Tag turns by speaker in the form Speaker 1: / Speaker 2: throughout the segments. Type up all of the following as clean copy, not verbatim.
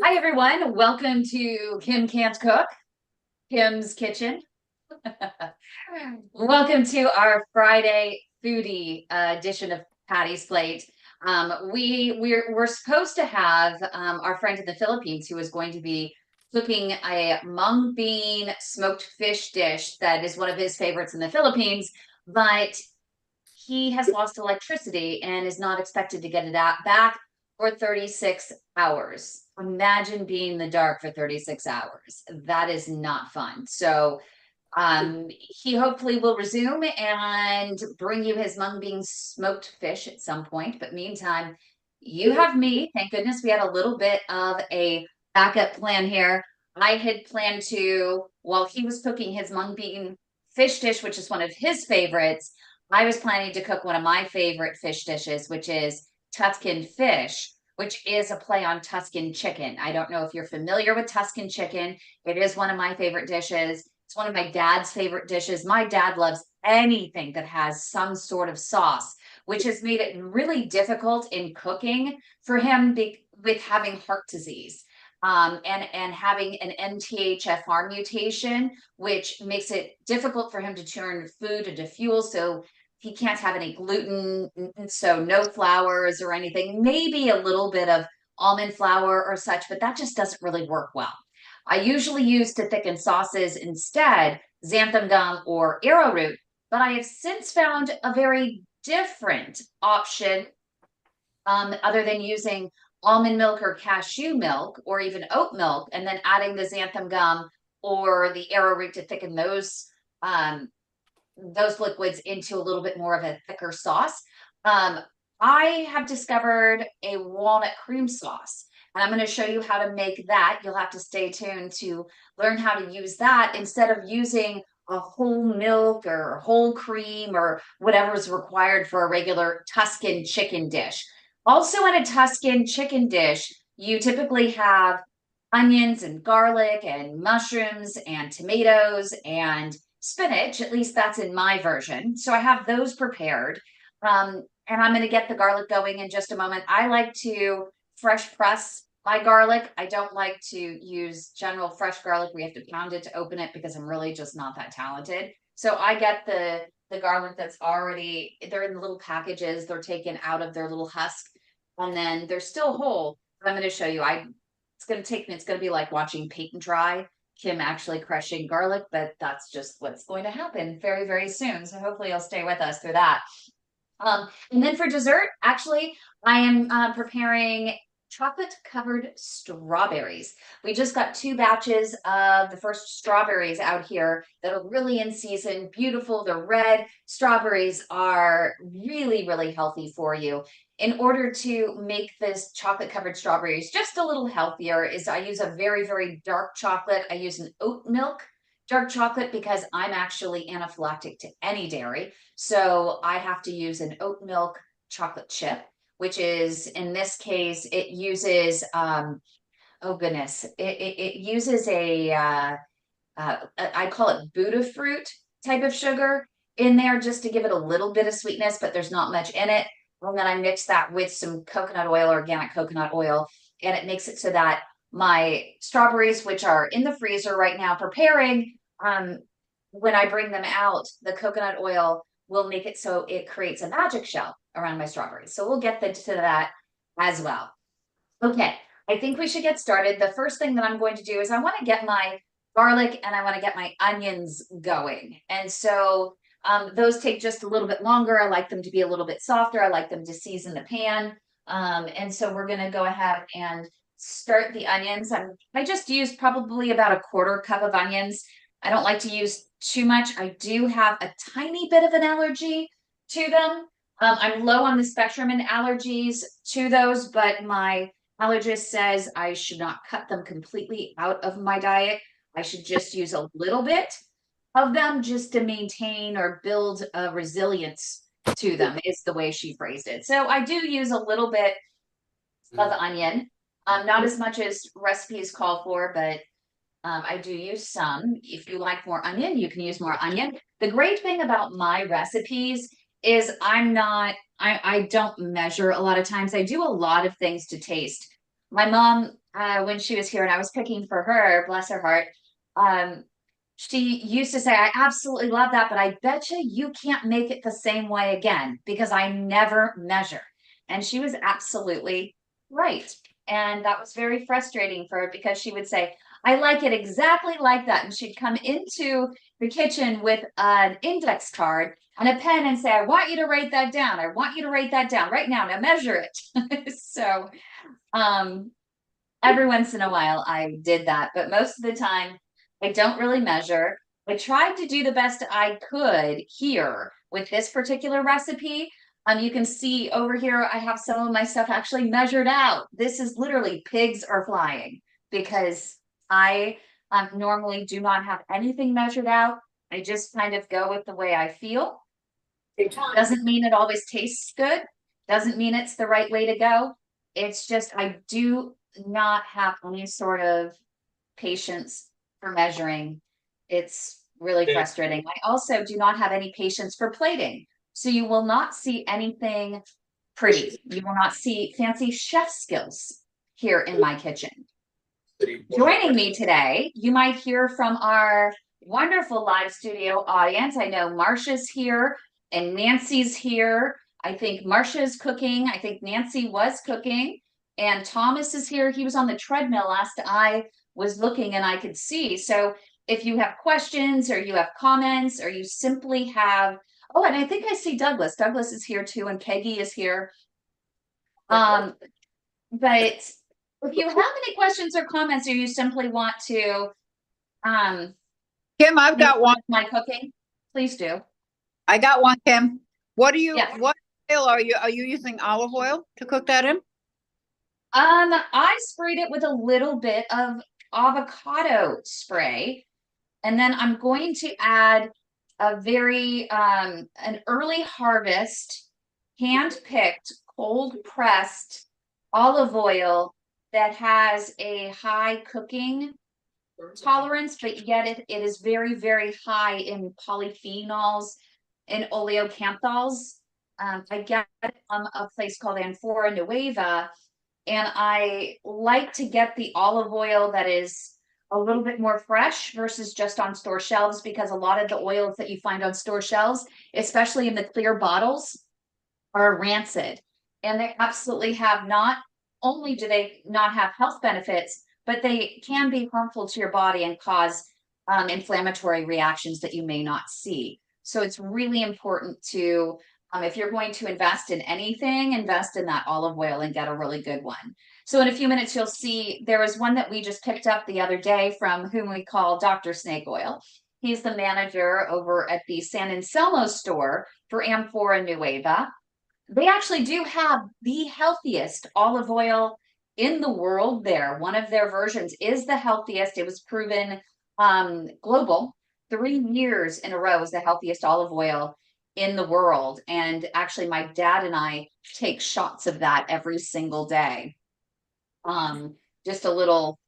Speaker 1: Hi, everyone. Welcome to Kym Can't Cook, Kym's Kitchen. Welcome to our Friday foodie edition of Patty's Plate. We're supposed to have our friend in the Philippines who is going to be cooking a mung bean smoked fish dish that is one of his favorites in the Philippines, but he has lost electricity and is not expected to get it back for 36 hours. Imagine being in the dark for 36 hours. That is not fun. So he hopefully will resume and bring you his mung bean smoked fish at some point. But meantime, you have me. Thank goodness we had a little bit of a backup plan here. I had planned to, while he was cooking his mung bean fish dish, which is one of his favorites, I was planning to cook one of my favorite fish dishes, which is Tuscan fish, which is a play on Tuscan chicken. I don't know if you're familiar with Tuscan chicken. It is one of my favorite dishes. It's one of my dad's favorite dishes. My dad loves anything that has some sort of sauce, which has made it really difficult in cooking for him with having heart disease. And having an MTHFR mutation, which makes it difficult for him to turn food into fuel. So he can't have any gluten, so no flours or anything, maybe a little bit of almond flour or such, but that just doesn't really work well. I usually use to thicken sauces instead xanthan gum or arrowroot, but I have since found a very different option other than using almond milk or cashew milk or even oat milk and then adding the xanthan gum or the arrowroot to thicken those liquids into a little bit more of a thicker sauce. Um, I have discovered a walnut cream sauce, and I'm going to show you how to make that. You'll have to stay tuned to learn how to use that instead of using a whole milk or whole cream or whatever is required for a regular Tuscan chicken dish. Also, in a Tuscan chicken dish, you typically have onions and garlic and mushrooms and tomatoes and spinach. At least that's in my version. So I have those prepared. And I'm going to get the garlic going in just a moment. I like to fresh press my garlic. I don't like to use general fresh garlic. We have to pound it to open it because I'm really just not that talented. So I get the garlic that's already, they're in the little packages. They're taken out of their little husk and then they're still whole. I'm going to show you. It's going to take me, it's going to be like watching paint and dry. Kym actually crushing garlic, but that's just what's going to happen very, very soon. So hopefully you'll stay with us through that. And then for dessert, actually, I am preparing chocolate covered strawberries. We just got 2 batches of the first strawberries out here that are really in season, beautiful. They're red. Strawberries are really, really healthy for you. In order to make this chocolate covered strawberries just a little healthier is I use a very, very dark chocolate. I use an oat milk dark chocolate because I'm actually anaphylactic to any dairy. So I have to use an oat milk chocolate chip, which is in this case, it uses, oh goodness, it uses I call it Buddha fruit type of sugar in there just to give it a little bit of sweetness, but there's not much in it. And then I mix that with some coconut oil, organic coconut oil, and it makes it so that my strawberries, which are in the freezer right now preparing, um, when I bring them out, the coconut oil will make it so it creates a magic shell around my strawberries. So we'll get to that as well. Okay, I think we should get started. The first thing that I'm going to do is I want to get my garlic and I want to get my onions going. And so those take just a little bit longer. I like them to be a little bit softer. I like them to season the pan. And so we're going to go ahead and start the onions. I just used probably about a quarter cup of onions. I don't like to use too much. I do have a tiny bit of an allergy to them. I'm low on the spectrum in allergies to those, but my allergist says I should not cut them completely out of my diet. I should just use a little bit of them just to maintain or build a resilience to them, is the way she phrased it. So I do use a little bit of onion, not as much as recipes call for, but I do use some. If you like more onion, you can use more onion. The great thing about my recipes is I don't measure a lot of times. I do a lot of things to taste. My mom, when she was here and I was cooking for her, bless her heart, um, she used to say, I absolutely love that, but I bet you can't make it the same way again because I never measure. And she was absolutely right. And that was very frustrating for her because she would say, I like it exactly like that. And she'd come into the kitchen with an index card and a pen and say, I want you to write that down. I want you to write that down right now. Now measure it. So, um, every once in a while I did that, but most of the time I don't really measure. I tried to do the best I could here with this particular recipe. You can see over here, I have some of my stuff actually measured out. This is literally pigs are flying because I normally do not have anything measured out. I just kind of go with the way I feel. Doesn't mean it always tastes good. Doesn't mean it's the right way to go. It's just I do not have any sort of patience for measuring. It's really frustrating. I also do not have any patience for plating. So you will not see anything pretty. You will not see fancy chef skills here in my kitchen. Joining me today, you might hear from our wonderful live studio audience. I know Marcia's here and Nancy's here. I think Marcia's cooking. I think Nancy was cooking. And Thomas is here. He was on the treadmill last I was looking and I could see. So if you have questions or you have comments or you simply have, oh, and I think I see Douglas. Douglas is here too, and Peggy is here. But if you have any questions or comments, or you simply want to
Speaker 2: Kym, I've got one.
Speaker 1: my cooking, please do.
Speaker 2: I got one, Kym.
Speaker 1: Yes.
Speaker 2: What oil are you using olive oil to cook that in?
Speaker 1: I sprayed it with a little bit of avocado spray, and then I'm going to add a very an early harvest, hand-picked, cold pressed olive oil that has a high cooking tolerance, but yet it is very, very high in polyphenols and oleocanthals. I get it from a place called Amphora Nueva, and I like to get the olive oil that is a little bit more fresh versus just on store shelves, because a lot of the oils that you find on store shelves, especially in the clear bottles, are rancid. And they absolutely have not only do they not have health benefits, but they can be harmful to your body and cause inflammatory reactions that you may not see. So it's really important to, if you're going to invest in anything, invest in that olive oil and get a really good one. So in a few minutes, you'll see there was one that we just picked up the other day from whom we call Dr. Snake Oil. He's the manager over at the San Anselmo store for Amphora Nueva. They actually do have the healthiest olive oil in the world there. One of their versions is the healthiest. It was proven global 3 years in a row as the healthiest olive oil in the world. And actually, my dad and I take shots of that every single day. Just a little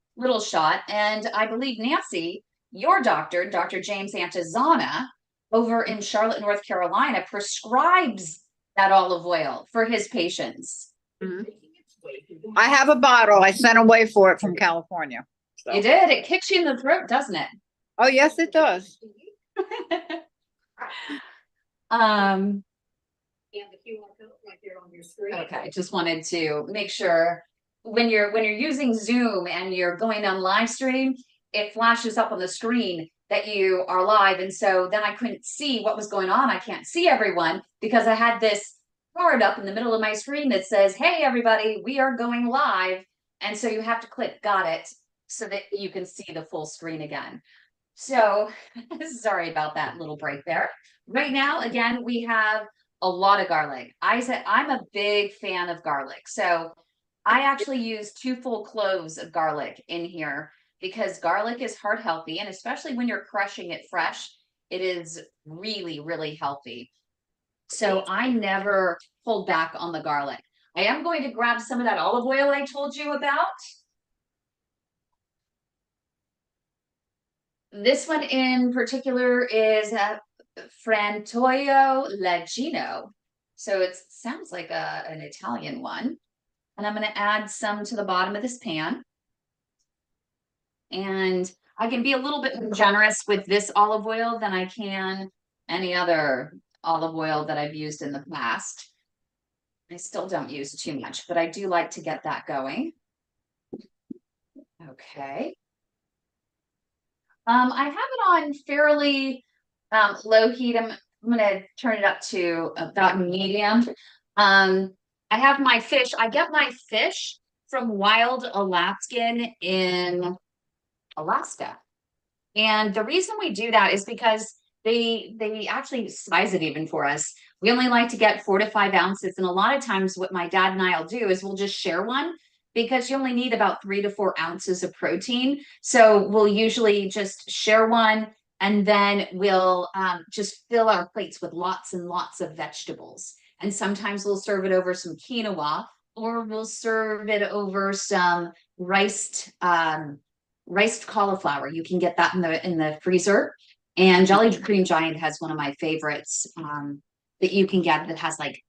Speaker 1: shot. And I believe Nancy, your doctor, Dr. James Antizana, over in Charlotte, North Carolina, prescribes that olive oil for his patients.
Speaker 2: Mm-hmm. I have a bottle. I sent away for it from California.
Speaker 1: So. You did? It kicks you in the throat, doesn't it?
Speaker 2: Oh, yes, it does.
Speaker 1: And the QR code right there on your screen. Okay, just wanted to make sure when you're using Zoom and you're going on live stream, it flashes up on the screen that you are live. And so then I couldn't see what was going on. I can't see everyone because I had this card up in the middle of my screen that says, hey, everybody, we are going live. And so you have to click got it so that you can see the full screen again. So sorry about that little break there. Right now, again, we have a lot of garlic. I'm a big fan of garlic. So I actually use 2 full cloves of garlic in here because garlic is heart healthy. And especially when you're crushing it fresh, it is really, really healthy. So I never hold back on the garlic. I am going to grab some of that olive oil I told you about. This one in particular is Frantoio Leggino. So it sounds like an Italian one. And I'm going to add some to the bottom of this pan. And I can be a little bit more generous with this olive oil than I can any other olive oil that I've used in the past. I still don't use too much, but I do like to get that going. Okay. I have it on fairly low heat. I'm gonna turn it up to about medium. I have my fish. I get my fish from Wild Alaskan in Alaska. And the reason we do that is because they actually size it even for us. We only like to get 4 to 5 ounces. And a lot of times what my dad and I'll do is we'll just share one because you only need about 3 to 4 ounces of protein. So we'll usually just share one and then we'll just fill our plates with lots and lots of vegetables. And sometimes we'll serve it over some quinoa or we'll serve it over some riced cauliflower. You can get that in the freezer. And Jelly Cream Giant has one of my favorites that you can get that has like,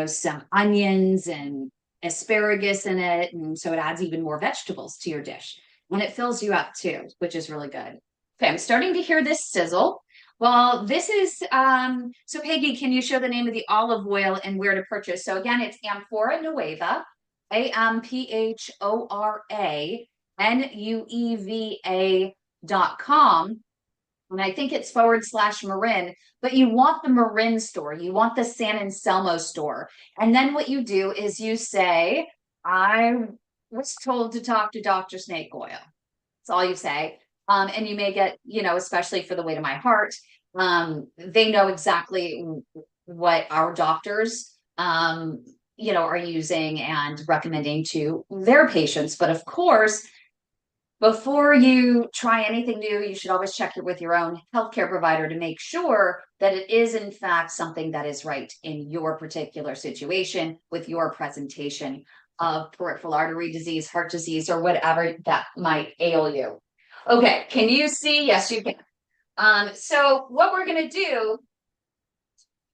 Speaker 1: some onions and asparagus in it. And so it adds even more vegetables to your dish. And it fills you up too, which is really good. Okay, I'm starting to hear this sizzle. Well, this is, so Peggy, can you show the name of the olive oil and where to purchase? So again, it's Amphora Nueva, AMPHORANUEVA.com. And I think it's /Marin, but you want the Marin store. You want the San Anselmo store. And then what you do is you say, I was told to talk to Dr. Snake Oil. That's all you say. And you may get, especially for the weight of my heart, they know exactly what our doctors, are using and recommending to their patients. But of course, before you try anything new, you should always check it with your own healthcare provider to make sure that it is in fact something that is right in your particular situation with your presentation of peripheral artery disease, heart disease, or whatever that might ail you. Okay, can you see? Yes, you can. So what we're going to do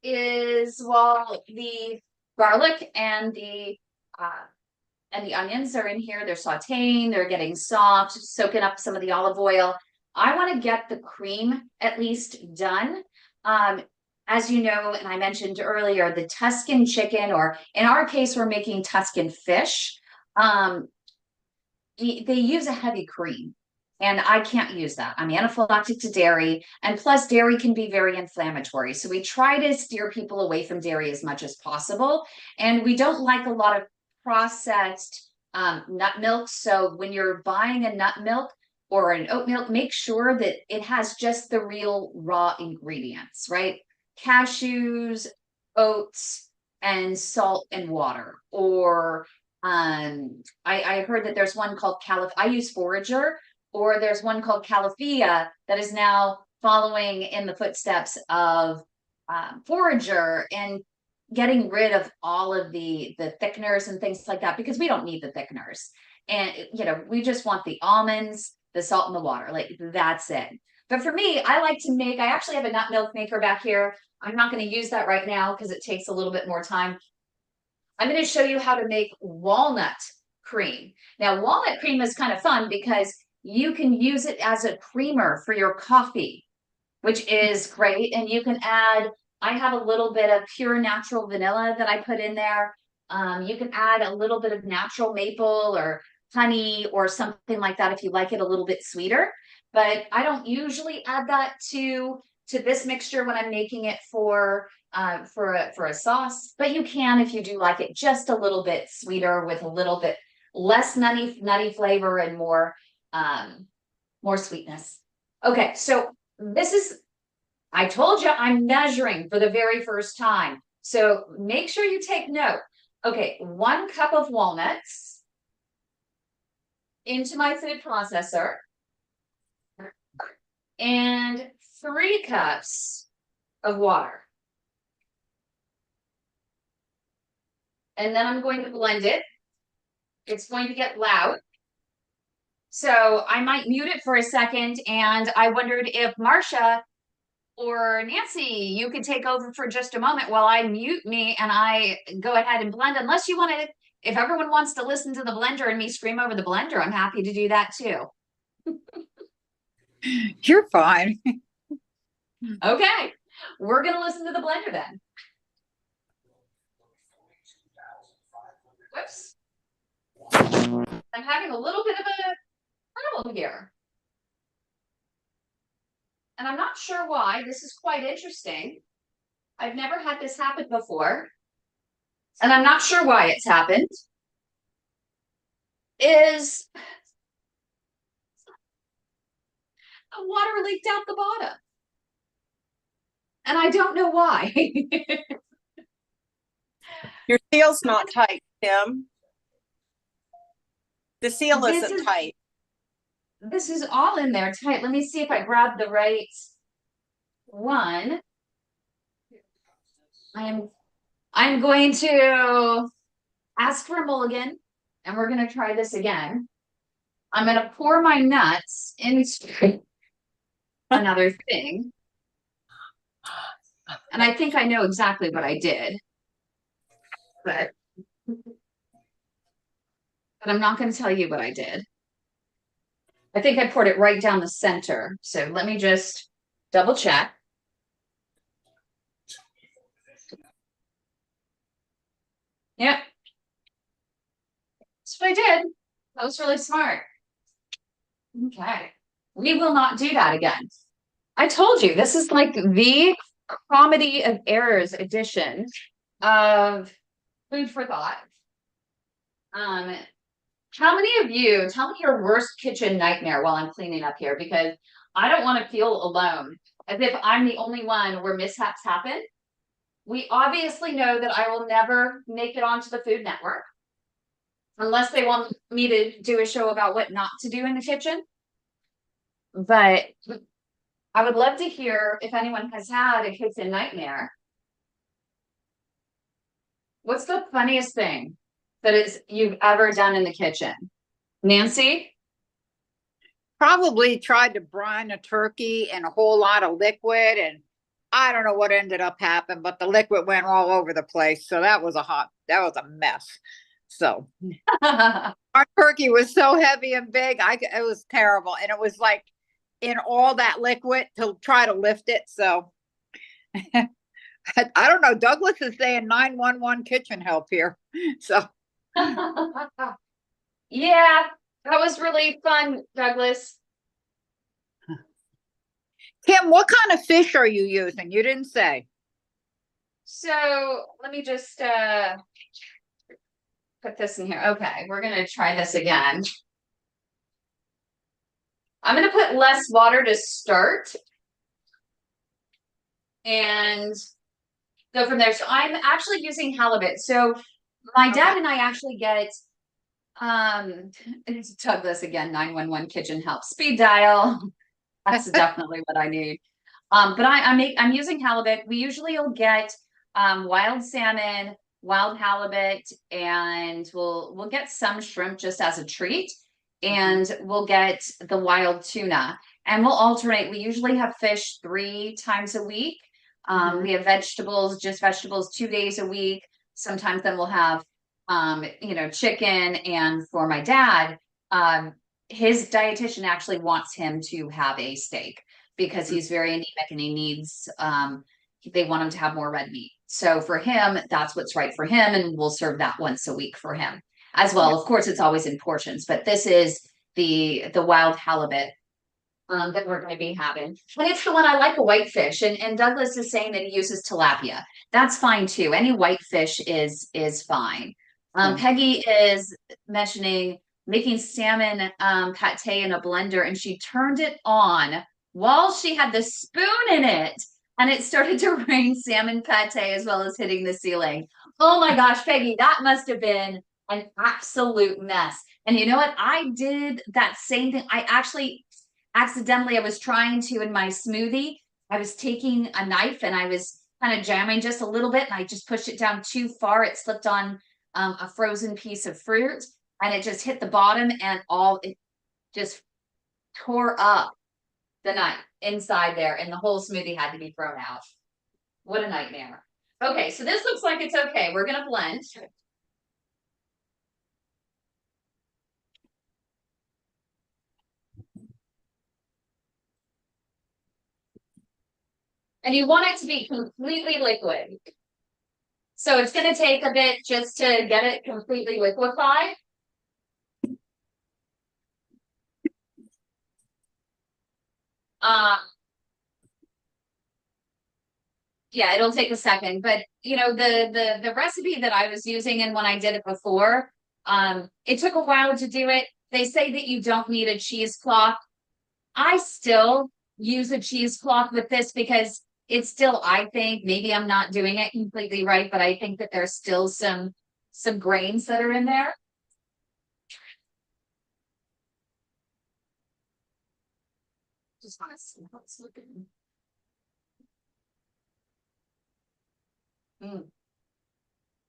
Speaker 1: is, while the garlic and the onions are in here, they're sauteing, they're getting soft, soaking up some of the olive oil. I want to get the cream at least done. As you know, and I mentioned earlier, the Tuscan chicken, or in our case, we're making Tuscan fish. They use a heavy cream. And I can't use that. I'm anaphylactic to dairy. And plus, dairy can be very inflammatory. So we try to steer people away from dairy as much as possible. And we don't like a lot of processed nut milk. So when you're buying a nut milk or an oat milk, make sure that it has just the real raw ingredients, right? Cashews, oats, and salt and water. Or I heard that there's one called I use Forager, or there's one called Califia that is now following in the footsteps of Forager and getting rid of all of the thickeners and things like that, because we don't need the thickeners. And, we just want the almonds, the salt, and the water. Like, that's it. But for me, I actually have a nut milk maker back here. I'm not going to use that right now because it takes a little bit more time. I'm going to show you how to make walnut cream. Now, walnut cream is kind of fun because you can use it as a creamer for your coffee, which is great. And you can add, I have a little bit of pure natural vanilla that I put in there. You can add a little bit of natural maple or honey or something like that if you like it a little bit sweeter. But I don't usually add that to this mixture when I'm making it for a sauce. But you can if you do like it just a little bit sweeter with a little bit less nutty flavor and more sweetness. Okay, so I told you I'm measuring for the very first time. So make sure you take note. Okay, 1 cup of walnuts into my food processor and 3 cups of water. And then I'm going to blend it. It's going to get loud. So I might mute it for a second, and I wondered if Marcia or Nancy, you could take over for just a moment while I mute me and I go ahead and blend, unless you want to if everyone wants to listen to the blender and me scream over the blender, I'm happy to do that too.
Speaker 2: You're fine.
Speaker 1: Okay, we're gonna listen to the blender then. Whoops. I'm having a little bit of a problem here. And I'm not sure why. This is quite interesting. I've never had this happen before. And I'm not sure why it's happened. Is the water leaked out the bottom. And I don't know why.
Speaker 3: Your seal's not tight, Kim. The seal isn't tight.
Speaker 1: This is all in there tight. Let me see if I grab the right one. I'm going to ask for a mulligan, and we're going to try this again. I'm going to pour my nuts into another thing. And I think I know exactly what I did. But I'm not going to tell you what I did. I think I poured it right down the center. So let me just double check. Yep. That's what I did. That was really smart. Okay. We will not do that again. I told you, this is like the comedy of errors edition of Food for Thought. How many of you, tell me your worst kitchen nightmare while I'm cleaning up here, because I don't want to feel alone, as if I'm the only one where mishaps happen. We obviously know that I will never make it onto the Food Network unless they want me to do a show about what not to do in the kitchen. But I would love to hear if anyone has had a kitchen nightmare. What's the funniest thing that you've ever done in the kitchen? Nancy?
Speaker 2: Probably tried to brine a turkey in a whole lot of liquid, and I don't know what ended up happening, but the liquid went all over the place. So that was a mess. So our turkey was so heavy and big, it was terrible. And it was like in all that liquid to try to lift it. So I don't know. Douglas is saying 911 kitchen help here. So
Speaker 1: yeah, that was really fun, Douglas.
Speaker 2: Kim, what kind of fish are you using? You didn't say.
Speaker 1: So let me just put this in here. Okay, we're gonna try this again. I'm gonna put less water to start and go from there. So I'm actually using halibut. So my dad and I actually get it's Douglas again, 911 kitchen help, speed dial. That's definitely what I need. But I'm using halibut. We usually will get wild salmon, wild halibut, and we'll get some shrimp just as a treat, and we'll get the wild tuna, and we'll alternate. We usually have fish 3 times a week. We have just vegetables 2 days a week. Sometimes then we'll have chicken, and for my dad, his dietitian actually wants him to have a steak because he's very anemic and he needs they want him to have more red meat. So for him, that's what's right for him, and we'll serve that once a week for him as well. Of course, it's always in portions, but this is the wild halibut that we're going to be having. And it's the one I like, a whitefish. And Douglas is saying that he uses tilapia. That's fine too. Any whitefish is fine. Peggy is mentioning making salmon pate in a blender, and she turned it on while she had the spoon in it, and it started to rain salmon pate as well as hitting the ceiling. Oh my gosh, Peggy, that must have been an absolute mess. And you know what? I did that same thing. I actually accidentally, I was trying to, in my smoothie, I was taking a knife and I was kind of jamming just a little bit, and I just pushed it down too far. It slipped on a frozen piece of fruit, and it just hit the bottom, and it just tore up the knife inside there, and the whole smoothie had to be thrown out. What a nightmare. Okay, so this looks like it's okay. We're gonna blend. And you want it to be completely liquid. So it's going to take a bit just to get it completely liquefied. Yeah, it'll take a second, but you know, the recipe that I was using and when I did it before, it took a while to do it. They say that you don't need a cheesecloth. I still use a cheesecloth with this because it's still, I think, maybe I'm not doing it completely right, but I think that there's still some grains that are in there. Just want to see how it's looking.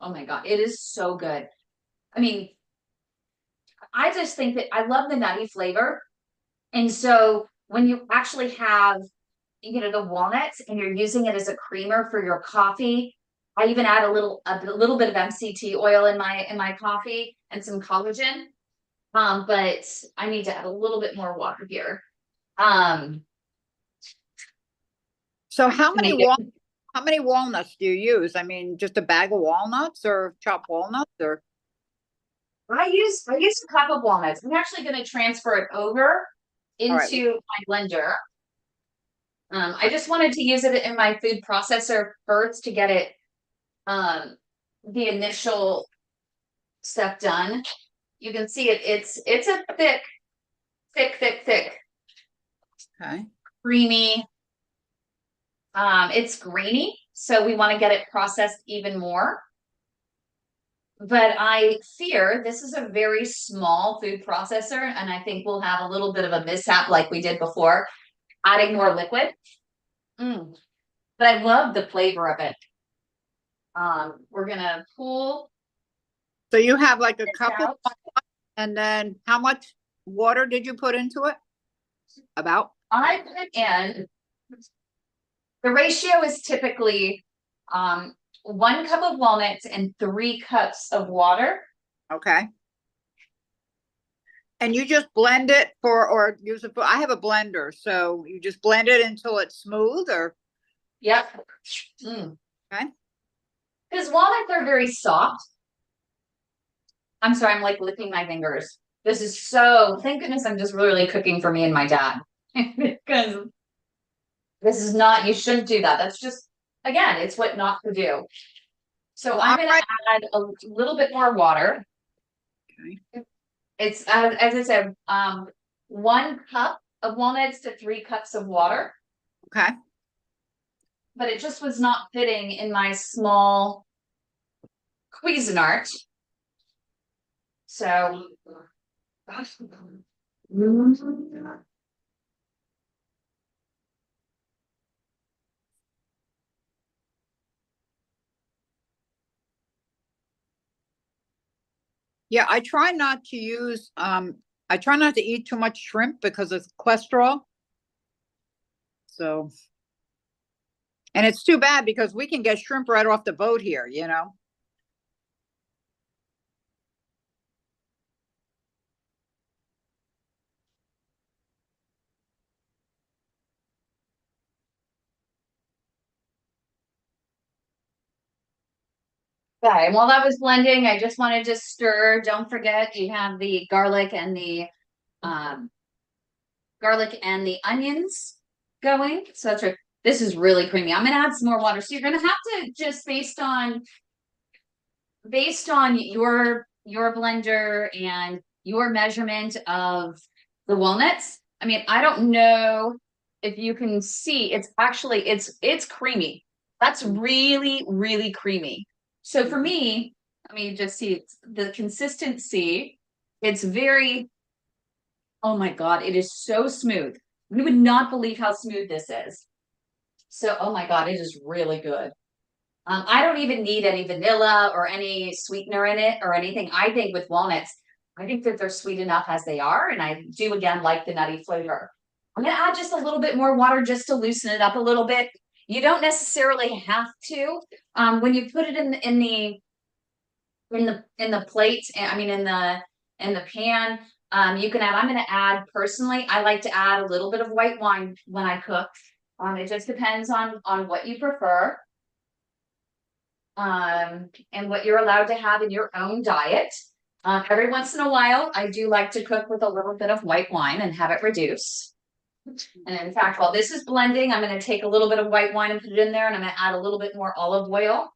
Speaker 1: Oh my God, it is so good. I mean, I just think that I love the nutty flavor. And so when you actually have, you know, the walnuts and you're using it as a creamer for your coffee, I even add a little bit of MCT oil in my coffee and some collagen. But I need to add a little bit more water here.
Speaker 2: So how many walnuts do you use? I mean, just a bag of walnuts or chopped walnuts or?
Speaker 1: I use a cup of walnuts. I'm actually going to transfer it over into my blender. I just wanted to use it in my food processor first to get it, the initial stuff done. You can see it. It's a thick,
Speaker 2: Okay.
Speaker 1: creamy. It's grainy, so we want to get it processed even more. But I fear this is a very small food processor, and I think we'll have a little bit of a mishap like we did before, adding more liquid. But I love the flavor of it. We're gonna pull.
Speaker 2: So you have like a couple, and then how much water did you put into it? About?
Speaker 1: I put in, the ratio is typically 1 cup of walnuts and 3 cups of water.
Speaker 2: Okay. And you just blend it or use it for, I have a blender, so you just blend it until it's smooth or?
Speaker 1: Yep.
Speaker 2: Okay.
Speaker 1: Because walnuts are very soft. I'm sorry, I'm like licking my fingers. This is so, thank goodness I'm just really cooking for me and my dad. Because this is not, you shouldn't do that. That's just, again, it's what not to do. So
Speaker 2: Well,
Speaker 1: I'm going to add a little bit more water.
Speaker 2: Okay.
Speaker 1: It's, as I said, 1 cup of walnuts to 3 cups of water.
Speaker 2: Okay.
Speaker 1: But it just was not fitting in my small Cuisinart. So
Speaker 2: Yeah, I try not to use, I try not to eat too much shrimp because of cholesterol. So, and it's too bad because we can get shrimp right off the boat here, you know?
Speaker 1: okay, while that was blending, I just wanted to stir. Don't forget you have the garlic and the onions going. So that's right. This is really creamy. I'm gonna add some more water. So you're gonna have to just based on your blender and your measurement of the walnuts. I mean, I don't know if you can see, it's actually it's creamy. That's really, really creamy. So for me, I mean, just see the consistency. It's very, oh my God, it is so smooth. You would not believe how smooth this is. So, oh my God, it is really good. I don't even need any vanilla or any sweetener in it or anything. I think with walnuts, I think that they're sweet enough as they are. And I do again like the nutty flavor. I'm gonna add just a little bit more water just to loosen it up a little bit. You don't necessarily have to. When you put it in the plate, I mean in the pan, you can add, I'm gonna add personally, I like to add a little bit of white wine when I cook. It just depends on what you prefer. And what you're allowed to have in your own diet. Every once in a while, I do like to cook with a little bit of white wine and have it reduce. And in fact, while this is blending, I'm going to take a little bit of white wine and put it in there, and I'm going to add a little bit more olive oil.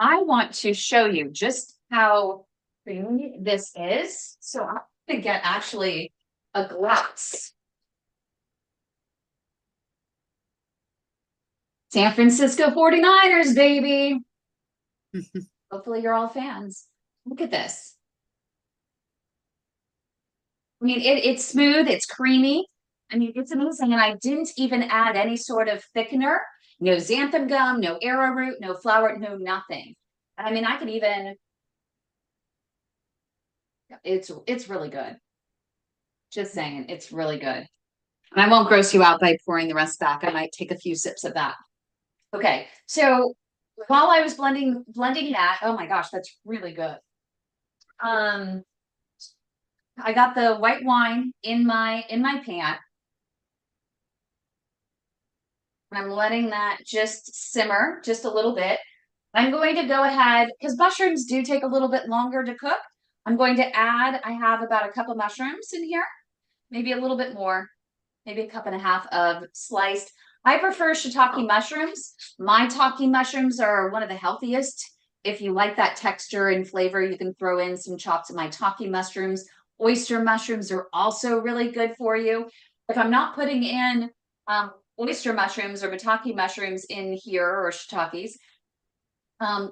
Speaker 1: I want to show you just how creamy this is. So I'm going to get actually a glass. San Francisco 49ers, baby. Hopefully you're all fans. Look at this. I mean, it's smooth, it's creamy. I mean, it's amazing. And I didn't even add any sort of thickener, no xanthan gum, no arrowroot, no flour, no nothing. I mean, I could even, it's really good. Just saying, it's really good. And I won't gross you out by pouring the rest back. I might take a few sips of that. Okay, so while I was blending that, oh my gosh, that's really good. I got the white wine in my pan. I'm letting that just simmer just a little bit. I'm going to go ahead, because mushrooms do take a little bit longer to cook. I'm going to add, I have about a cup of mushrooms in here, maybe a little bit more, maybe a cup and a half of sliced. I prefer shiitake mushrooms. My taki mushrooms are one of the healthiest. If you like that texture and flavor, you can throw in some chops of my taki mushrooms. Oyster mushrooms are also really good for you. If I'm not putting in oyster mushrooms or maitake mushrooms in here, or shiitakes,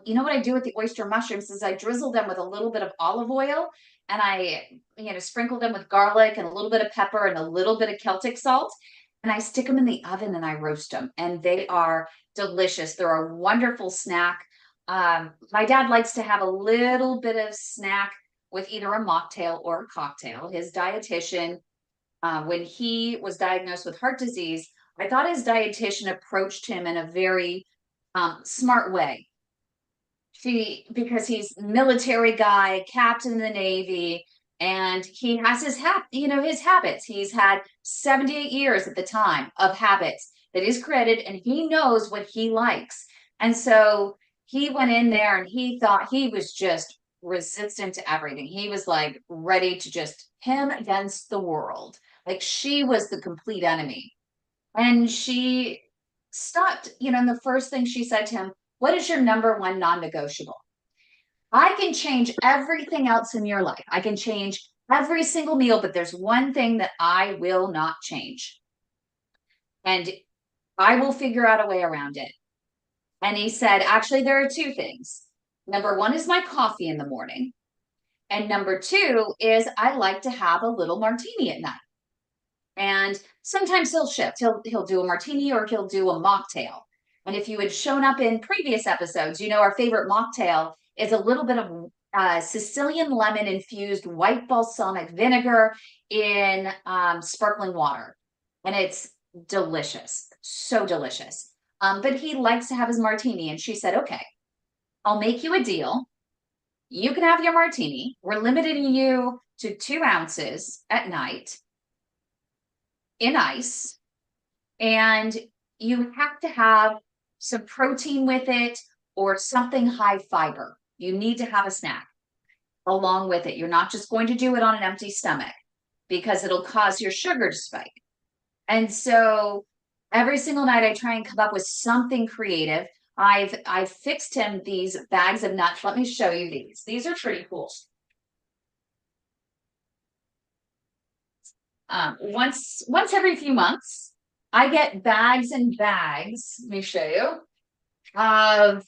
Speaker 1: you know what I do with the oyster mushrooms is I drizzle them with a little bit of olive oil, and I, sprinkle them with garlic and a little bit of pepper and a little bit of Celtic salt, and I stick them in the oven and I roast them, and they are delicious. They're a wonderful snack. My dad likes to have a little bit of snack with either a mocktail or a cocktail. His dietitian, when he was diagnosed with heart disease, I thought his dietitian approached him in a very smart way. Because he's military guy, captain in the Navy, and he has his habits. He's had 78 years at the time of habits that he's created, and he knows what he likes. And so he went in there and he thought he was just resistant to everything. He was like ready to just him against the world. Like she was the complete enemy. And she stopped, and the first thing she said to him, what is your number one non-negotiable? I can change everything else in your life. I can change every single meal, but there's one thing that I will not change. And I will figure out a way around it. And he said, actually, there are two things. Number one is my coffee in the morning. And number two is I like to have a little martini at night. And sometimes he'll shift. He'll do a martini or he'll do a mocktail. And if you had shown up in previous episodes, our favorite mocktail is a little bit of Sicilian lemon infused white balsamic vinegar in sparkling water. And it's delicious, so delicious. But he likes to have his martini. And she said, okay, I'll make you a deal. You can have your martini. We're limiting you to 2 ounces at night in ice. And you have to have some protein with it or something high fiber. You need to have a snack along with it. You're not just going to do it on an empty stomach because it'll cause your sugar to spike. And so every single night I try and come up with something creative. I've fixed him these bags of nuts. Let me show you these. These are pretty cool. Once every few months, I get bags and bags. Let me show you of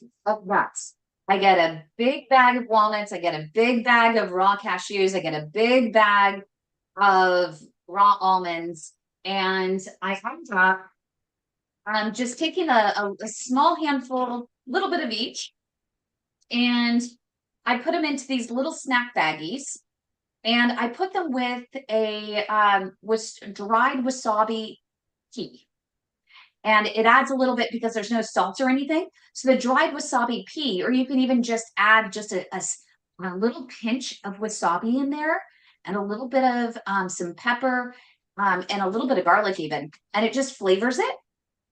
Speaker 1: nuts. I get a big bag of walnuts. I get a big bag of raw cashews. I get a big bag of raw almonds, and I end up just taking a small handful, little bit of each, and I put them into these little snack baggies, and I put them with a dried wasabi tea. And it adds a little bit because there's no salt or anything. So the dried wasabi pea, or you can even just add just a little pinch of wasabi in there, and a little bit of some pepper, and a little bit of garlic even, and it just flavors it.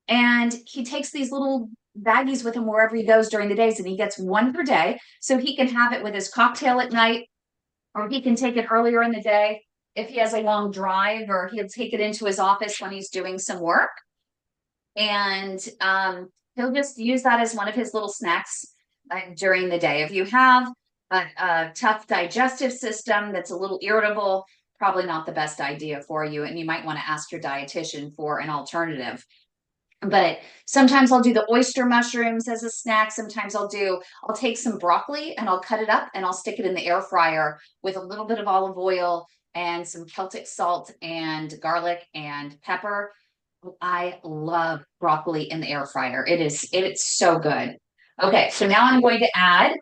Speaker 1: And he takes these little baggies with him wherever he goes during the days, and he gets one per day, so he can have it with his cocktail at night, or he can take it earlier in the day if he has a long drive, or he'll take it into his office when he's doing some work. And he'll just use that as one of his little snacks during the day. If you have a tough digestive system that's a little irritable, probably not the best idea for you, and you might want to ask your dietitian for an alternative. But sometimes I'll do the oyster mushrooms as a snack. Sometimes I'll take some broccoli and I'll cut it up and I'll stick it in the air fryer with a little bit of olive oil and some Celtic salt and garlic and pepper. I love broccoli in the air fryer. It's so good. Okay, so now I'm going to add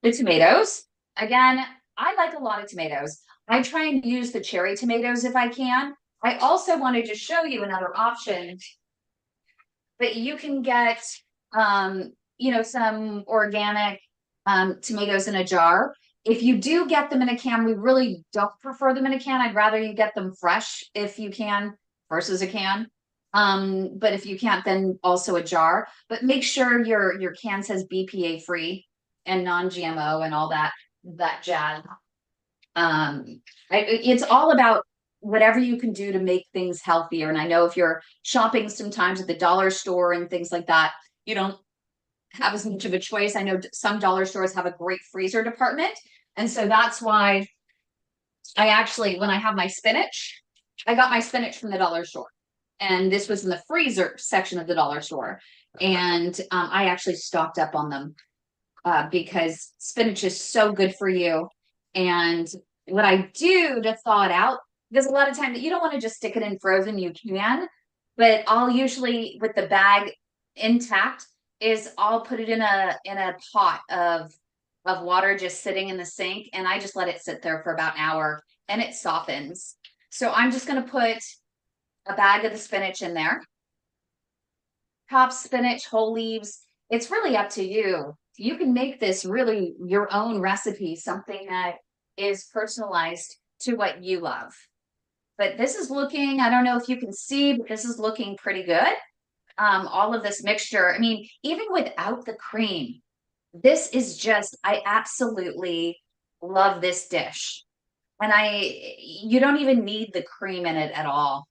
Speaker 1: the tomatoes. Again, I like a lot of tomatoes. I try and use the cherry tomatoes if I can. I also wanted to show you another option, but you can get some organic tomatoes in a jar. If you do get them in a can, we really don't prefer them in a can. I'd rather you get them fresh if you can versus a can. But if you can't, then also a jar. But make sure your can says BPA free and non-GMO and all that jazz. It's all about whatever you can do to make things healthier. And I know if you're shopping sometimes at the dollar store and things like that, you don't have as much of a choice. I know some dollar stores have a great freezer department. And so that's why I actually, when I have my spinach, I got my spinach from the dollar store. And this was in the freezer section of the dollar store. And I actually stocked up on them because spinach is so good for you. And what I do to thaw it out, because a lot of times you don't want to just stick it in frozen, you can, but I'll usually, with the bag intact, is I'll put it in a pot of water just sitting in the sink, and I just let it sit there for about an hour and it softens. So I'm just going to put a bag of the spinach in there. Chopped spinach, whole leaves. It's really up to you. You can make this really your own recipe, something that is personalized to what you love. But this is looking, I don't know if you can see, but this is looking pretty good. All of this mixture, I mean, even without the cream, this is just, I absolutely love this dish. And you don't even need the cream in it at all.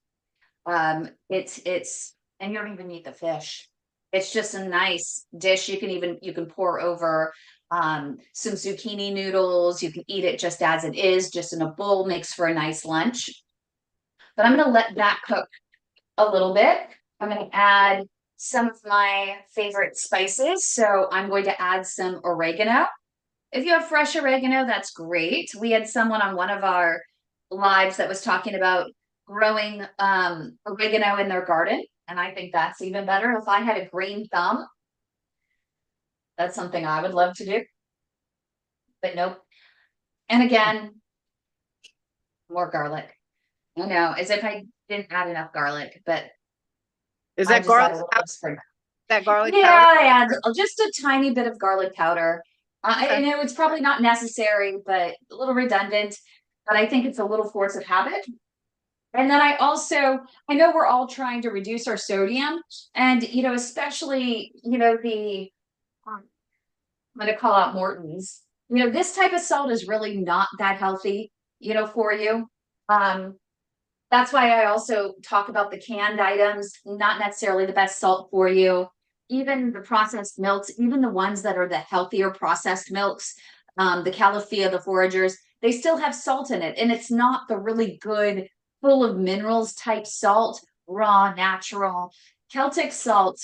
Speaker 1: And you don't even need the fish. It's just a nice dish. You can pour over some zucchini noodles. You can eat it just as it is, just in a bowl, makes for a nice lunch. But I'm going to let that cook a little bit. I'm going to add some of my favorite spices. So I'm going to add some oregano. If you have fresh oregano, that's great. We had someone on one of our lives that was talking about growing oregano in their garden. And I think that's even better. If I had a green thumb, that's something I would love to do. But nope. And again, more garlic. I know, as if I didn't add enough garlic, but
Speaker 2: Is that garlic? That garlic powder?
Speaker 1: Yeah, I add just a tiny bit of garlic powder.
Speaker 2: Okay.
Speaker 1: I know it's probably not necessary, but a little redundant. But I think it's a little force of habit. And then I know we're all trying to reduce our sodium, and especially I'm going to call out Morton's. This type of salt is really not that healthy, for you. That's why I also talk about the canned items, not necessarily the best salt for you. Even the processed milks, even the ones that are the healthier processed milks, the Califia, the foragers, they still have salt in it. And it's not the really good, full of minerals type salt, raw, natural. Celtic salt,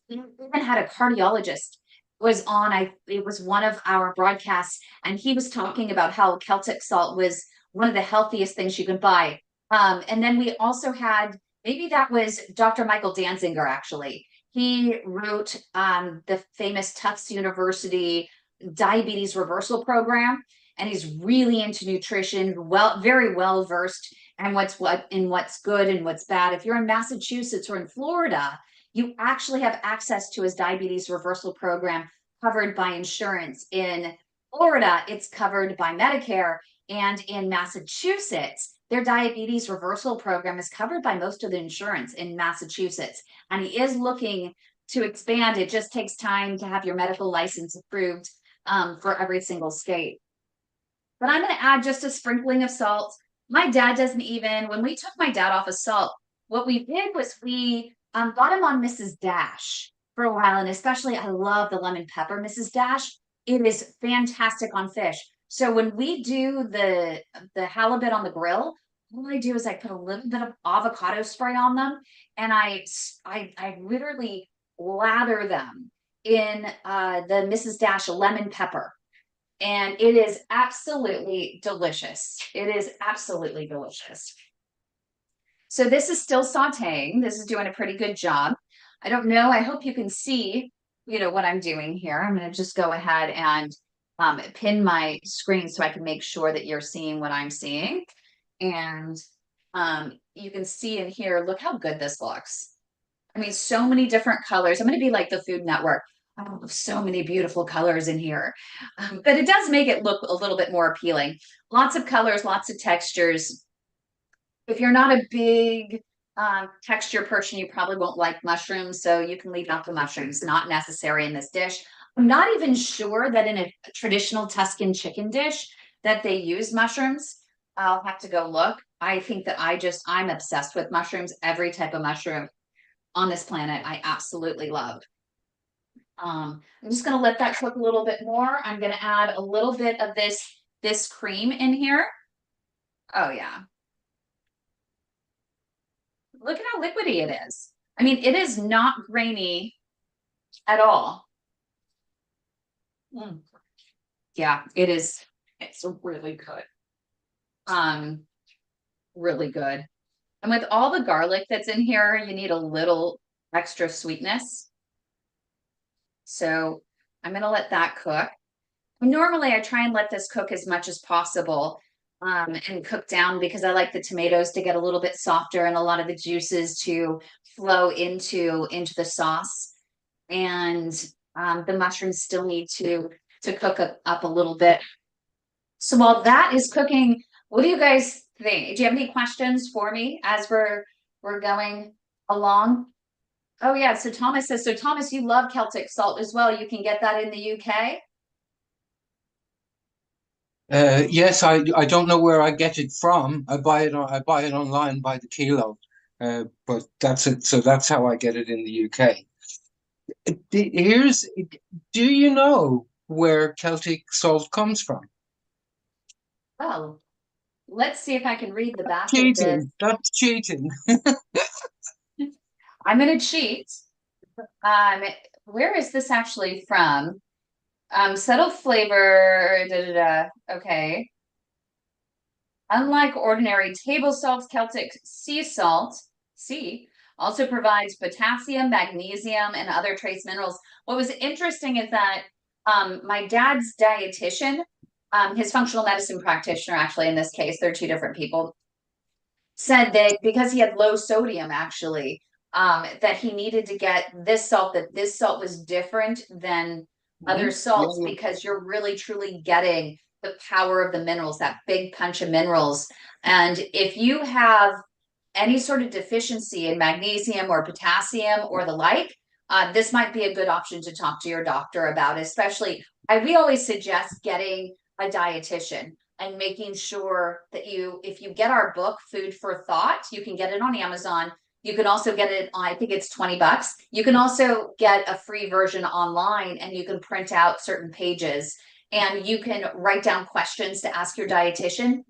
Speaker 1: we even had a cardiologist was on, it was one of our broadcasts, and he was talking about how Celtic salt was one of the healthiest things you could buy. And then we also had, maybe that was Dr. Michael Danziger, actually. He wrote the famous Tufts University diabetes reversal program, and he's really into nutrition, very well versed and what's good and what's bad. If you're in Massachusetts or in Florida, you actually have access to his diabetes reversal program covered by insurance. In Florida, it's covered by Medicare, and in Massachusetts, their diabetes reversal program is covered by most of the insurance in Massachusetts. And he is looking to expand. It just takes time to have your medical license approved for every single state. But I'm going to add just a sprinkling of salt. My dad doesn't even, when we took my dad off of salt, what we did was we got him on Mrs. Dash for a while. And especially, I love the lemon pepper Mrs. Dash. It is fantastic on fish. So when we do the halibut on the grill, all I do is I put a little bit of avocado spray on them, and I literally lather them in the Mrs. Dash lemon pepper. And it is absolutely delicious. It is absolutely delicious. So this is still sauteing. This is doing a pretty good job. I don't know. I hope you can see, what I'm doing here. I'm going to just go ahead and pin my screen so I can make sure that you're seeing what I'm seeing. And you can see in here, look how good this looks. I mean, so many different colors. I'm going to be like the Food Network. Oh, so many beautiful colors in here. But it does make it look a little bit more appealing. Lots of colors, lots of textures. If you're not a big texture person, you probably won't like mushrooms. So you can leave out the mushrooms, not necessary in this dish. I'm not even sure that in a traditional Tuscan chicken dish that they use mushrooms. I'll have to go look. I think that I'm obsessed with mushrooms. Every type of mushroom on this planet, I absolutely love. I'm just going to let that cook a little bit more. I'm going to add a little bit of this cream in here. Oh yeah. Look at how liquidy it is. I mean, it is not grainy at all. Yeah, it is. It's really good. Really good. And with all the garlic that's in here, you need a little extra sweetness. So I'm going to let that cook. Normally I try and let this cook as much as possible and cook down, because I like the tomatoes to get a little bit softer and a lot of the juices to flow into the sauce. And the mushrooms still need to cook up a little bit. So while that is cooking, what do you guys think? Do you have any questions for me as we're going along? Oh yeah, so Thomas says, so Thomas, you love Celtic salt as well. You can get that in the UK?
Speaker 4: Yes, I don't know where I get it from. I buy it online by the kilo. But that's it. So that's how I get it in the UK. Do you know where Celtic salt comes from?
Speaker 1: Well, let's see if I can read the back of this.
Speaker 4: Cheating. That's cheating.
Speaker 1: I'm going to cheat. Where is this actually from? Subtle flavor. Okay. Unlike ordinary table salts, Celtic sea salt also provides potassium, magnesium, and other trace minerals. What was interesting is that my dad's dietitian, his functional medicine practitioner, actually, in this case, they're two different people, said that because he had low sodium, actually, that he needed to get this salt, that this salt was different than other salts, because you're really truly getting the power of the minerals, that big punch of minerals. And if you have any sort of deficiency in magnesium or potassium or the like, this might be a good option to talk to your doctor about. Especially, we always suggest getting a dietitian and making sure that if you get our book, Food for Thought, you can get it on Amazon. You can also get it on, I think it's $20. You can also get a free version online, and you can print out certain pages, and you can write down questions to ask your dietitian.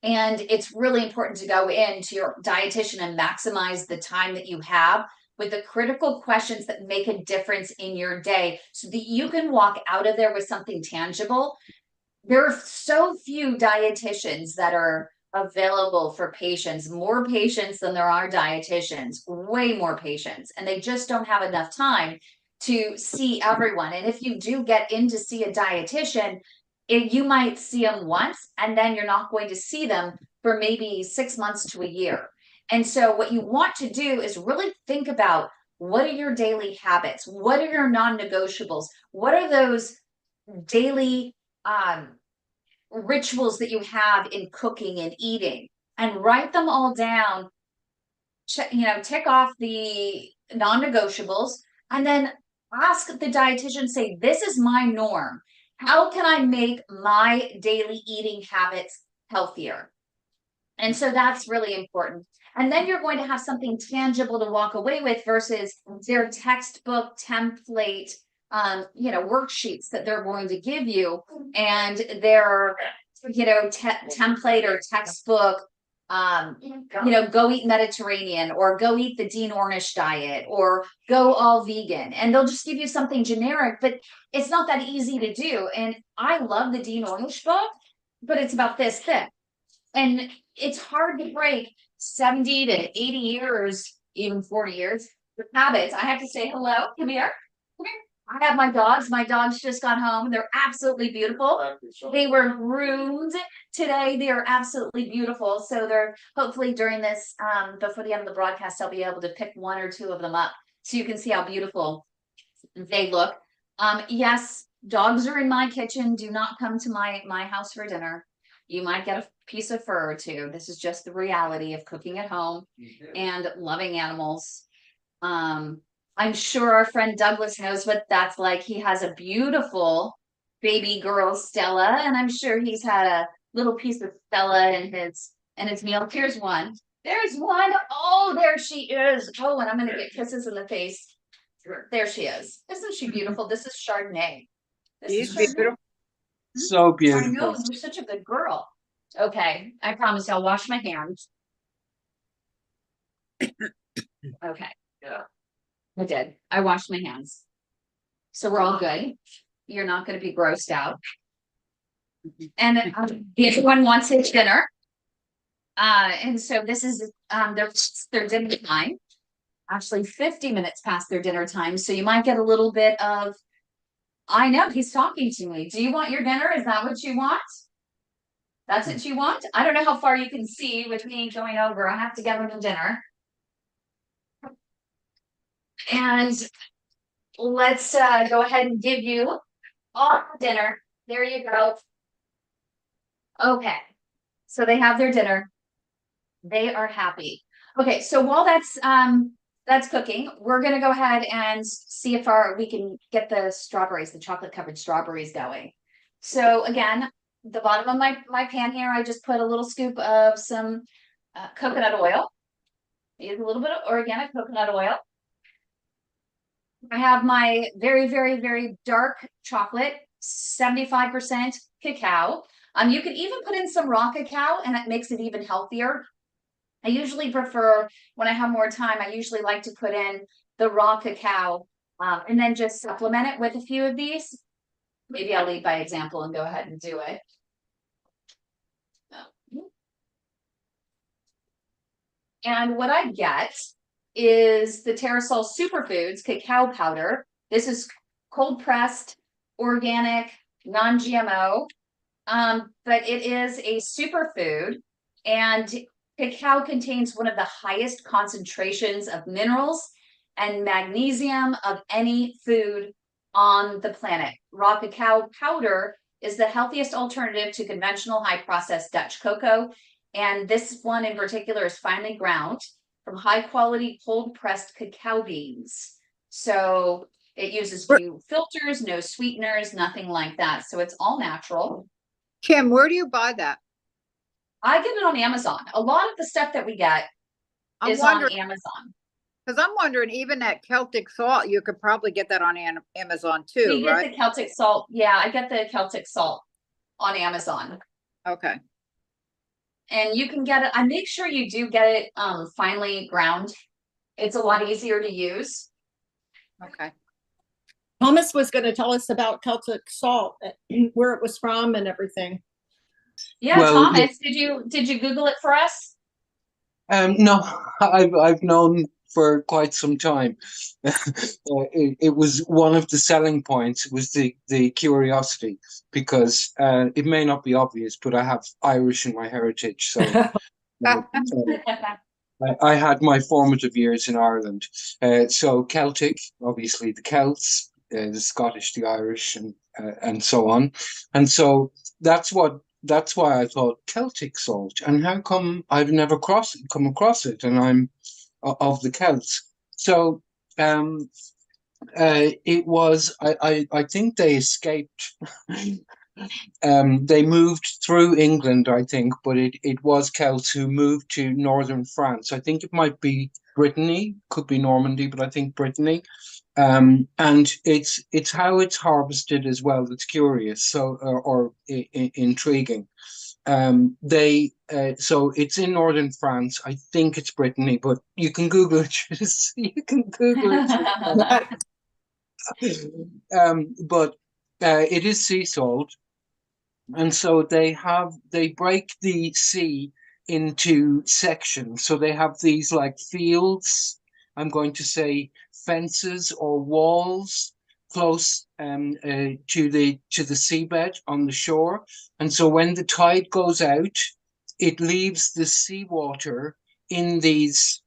Speaker 1: And it's really important to go into your dietitian and maximize the time that you have with the critical questions that make a difference in your day, so that you can walk out of there with something tangible. There are so few dietitians that are available for patients, more patients than there are dietitians, way more patients. And they just don't have enough time to see everyone. And if you do get in to see a dietitian, you might see them once and then you're not going to see them for maybe 6 months to a year. And so what you want to do is really think about, what are your daily habits? What are your non-negotiables? What are those daily rituals that you have in cooking and eating? And write them all down. Tick off the non-negotiables, and then ask the dietitian, say, this is my norm. How can I make my daily eating habits healthier? And so that's really important. And then you're going to have something tangible to walk away with versus their textbook template, worksheets that they're going to give you, and their, template or textbook, go eat Mediterranean, or go eat the Dean Ornish diet, or go all vegan. And they'll just give you something generic, but it's not that easy to do. And I love the Dean Ornish book, but it's about this thick. And it's hard to break 70 to 80 years, even 40 years, with habits. I have to say hello. Come here. Come here. I have my dogs. My dogs just got home. They're absolutely beautiful. They were groomed today. They are absolutely beautiful. So they're hopefully during this, before the end of the broadcast, I'll be able to pick 1 or 2 of them up so you can see how beautiful they look. Yes, dogs are in my kitchen. Do not come to my house for dinner. You might get a piece of fur or 2. This is just the reality of cooking at home and loving animals. I'm sure our friend Douglas knows what that's like. He has a beautiful baby girl, Stella, and I'm sure he's had a little piece of Stella in his meal. Here's one. There's one. Oh, there she is. Oh, and I'm going to get kisses in the face. There she is. Isn't she beautiful? This is Chardonnay.
Speaker 2: She's beautiful.
Speaker 4: So
Speaker 1: I
Speaker 4: beautiful.
Speaker 1: know, you're such a good girl. Okay, I promise I'll wash my hands. Okay. Yeah. I did. I washed my hands. So we're all good. You're not going to be grossed out. And everyone wants his dinner. And so this is their dinner time. Actually 50 minutes past their dinner time. So you might get a little bit of, I know he's talking to me. Do you want your dinner? Is that what you want? That's what you want? I don't know how far you can see with me going over. I have to get them dinner. And let's go ahead and give you all dinner. There you go. Okay. So they have their dinner. They are happy. Okay, so while that's cooking, we're gonna go ahead and see if we can get the strawberries, the chocolate covered strawberries going. So again, the bottom of my pan here, I just put a little scoop of some coconut oil. Use a little bit of organic coconut oil. I have my very, very, very dark chocolate, 75% cacao. You can even put in some raw cacao and that makes it even healthier. I usually prefer, when I have more time, I usually like to put in the raw cacao and then just supplement it with a few of these. Maybe I'll lead by example and go ahead and do it. And what I get is the Terrasol Superfoods cacao powder. This is cold pressed, organic, non-GMO, but it is a superfood, and cacao contains one of the highest concentrations of minerals and magnesium of any food on the planet. Raw cacao powder is the healthiest alternative to conventional high processed Dutch cocoa. And this one in particular is finely ground from high quality cold pressed cacao beans. So it uses few filters, no sweeteners, nothing like that. So it's all natural.
Speaker 2: Kym, where do you buy that?
Speaker 1: I get it on Amazon. A lot of the stuff that we get is on Amazon.
Speaker 2: Because I'm wondering, even that Celtic salt, you could probably get that on Amazon too,
Speaker 1: We get
Speaker 2: right?
Speaker 1: the Celtic salt. Yeah, I get the Celtic salt on Amazon.
Speaker 2: Okay.
Speaker 1: And you can get it. I make sure you do get it finely ground. It's a lot easier to use.
Speaker 2: Okay.
Speaker 3: Thomas was going to tell us about Celtic salt, where it was from and everything.
Speaker 1: Yeah,
Speaker 4: Well,
Speaker 1: Thomas, did you Google it for us?
Speaker 4: No, I've known for quite some time. It was one of the selling points. It was the curiosity, because it may not be obvious, but I have Irish in my heritage. So I had my formative years in Ireland. So Celtic, obviously the Celts, the Scottish, the Irish, and so on. And so that's why I thought Celtic salt. And how come I've never come across it? And I'm of the Celts. So it was I think they escaped. They moved through England, I think, but it was Celts who moved to northern France. I think it might be Brittany, could be Normandy, but I think Brittany. And it's how it's harvested as well that's curious, so intriguing. So it's in northern France. I think it's Brittany, but you can Google it. You can Google it. But it is sea salt. And so they break the sea into sections. So they have these like fields, I'm going to say fences or walls close to the seabed on the shore. And so when the tide goes out, it leaves the seawater in these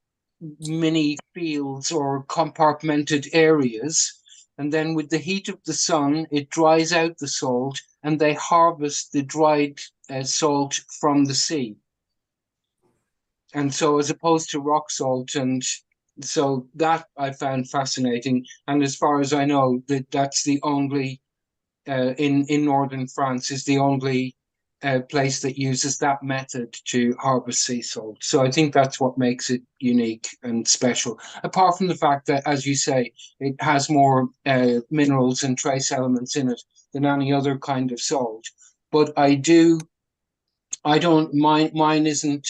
Speaker 4: mini fields or compartmented areas. And then with the heat of the sun, it dries out the salt, and they harvest the dried salt from the sea. And so, as opposed to rock salt, and so that I found fascinating. And as far as I know, that's the only in northern France is the only place that uses that method to harvest sea salt. So I think that's what makes it unique and special. Apart from the fact that, as you say, it has more minerals and trace elements in it than any other kind of salt. But I don't, mine isn't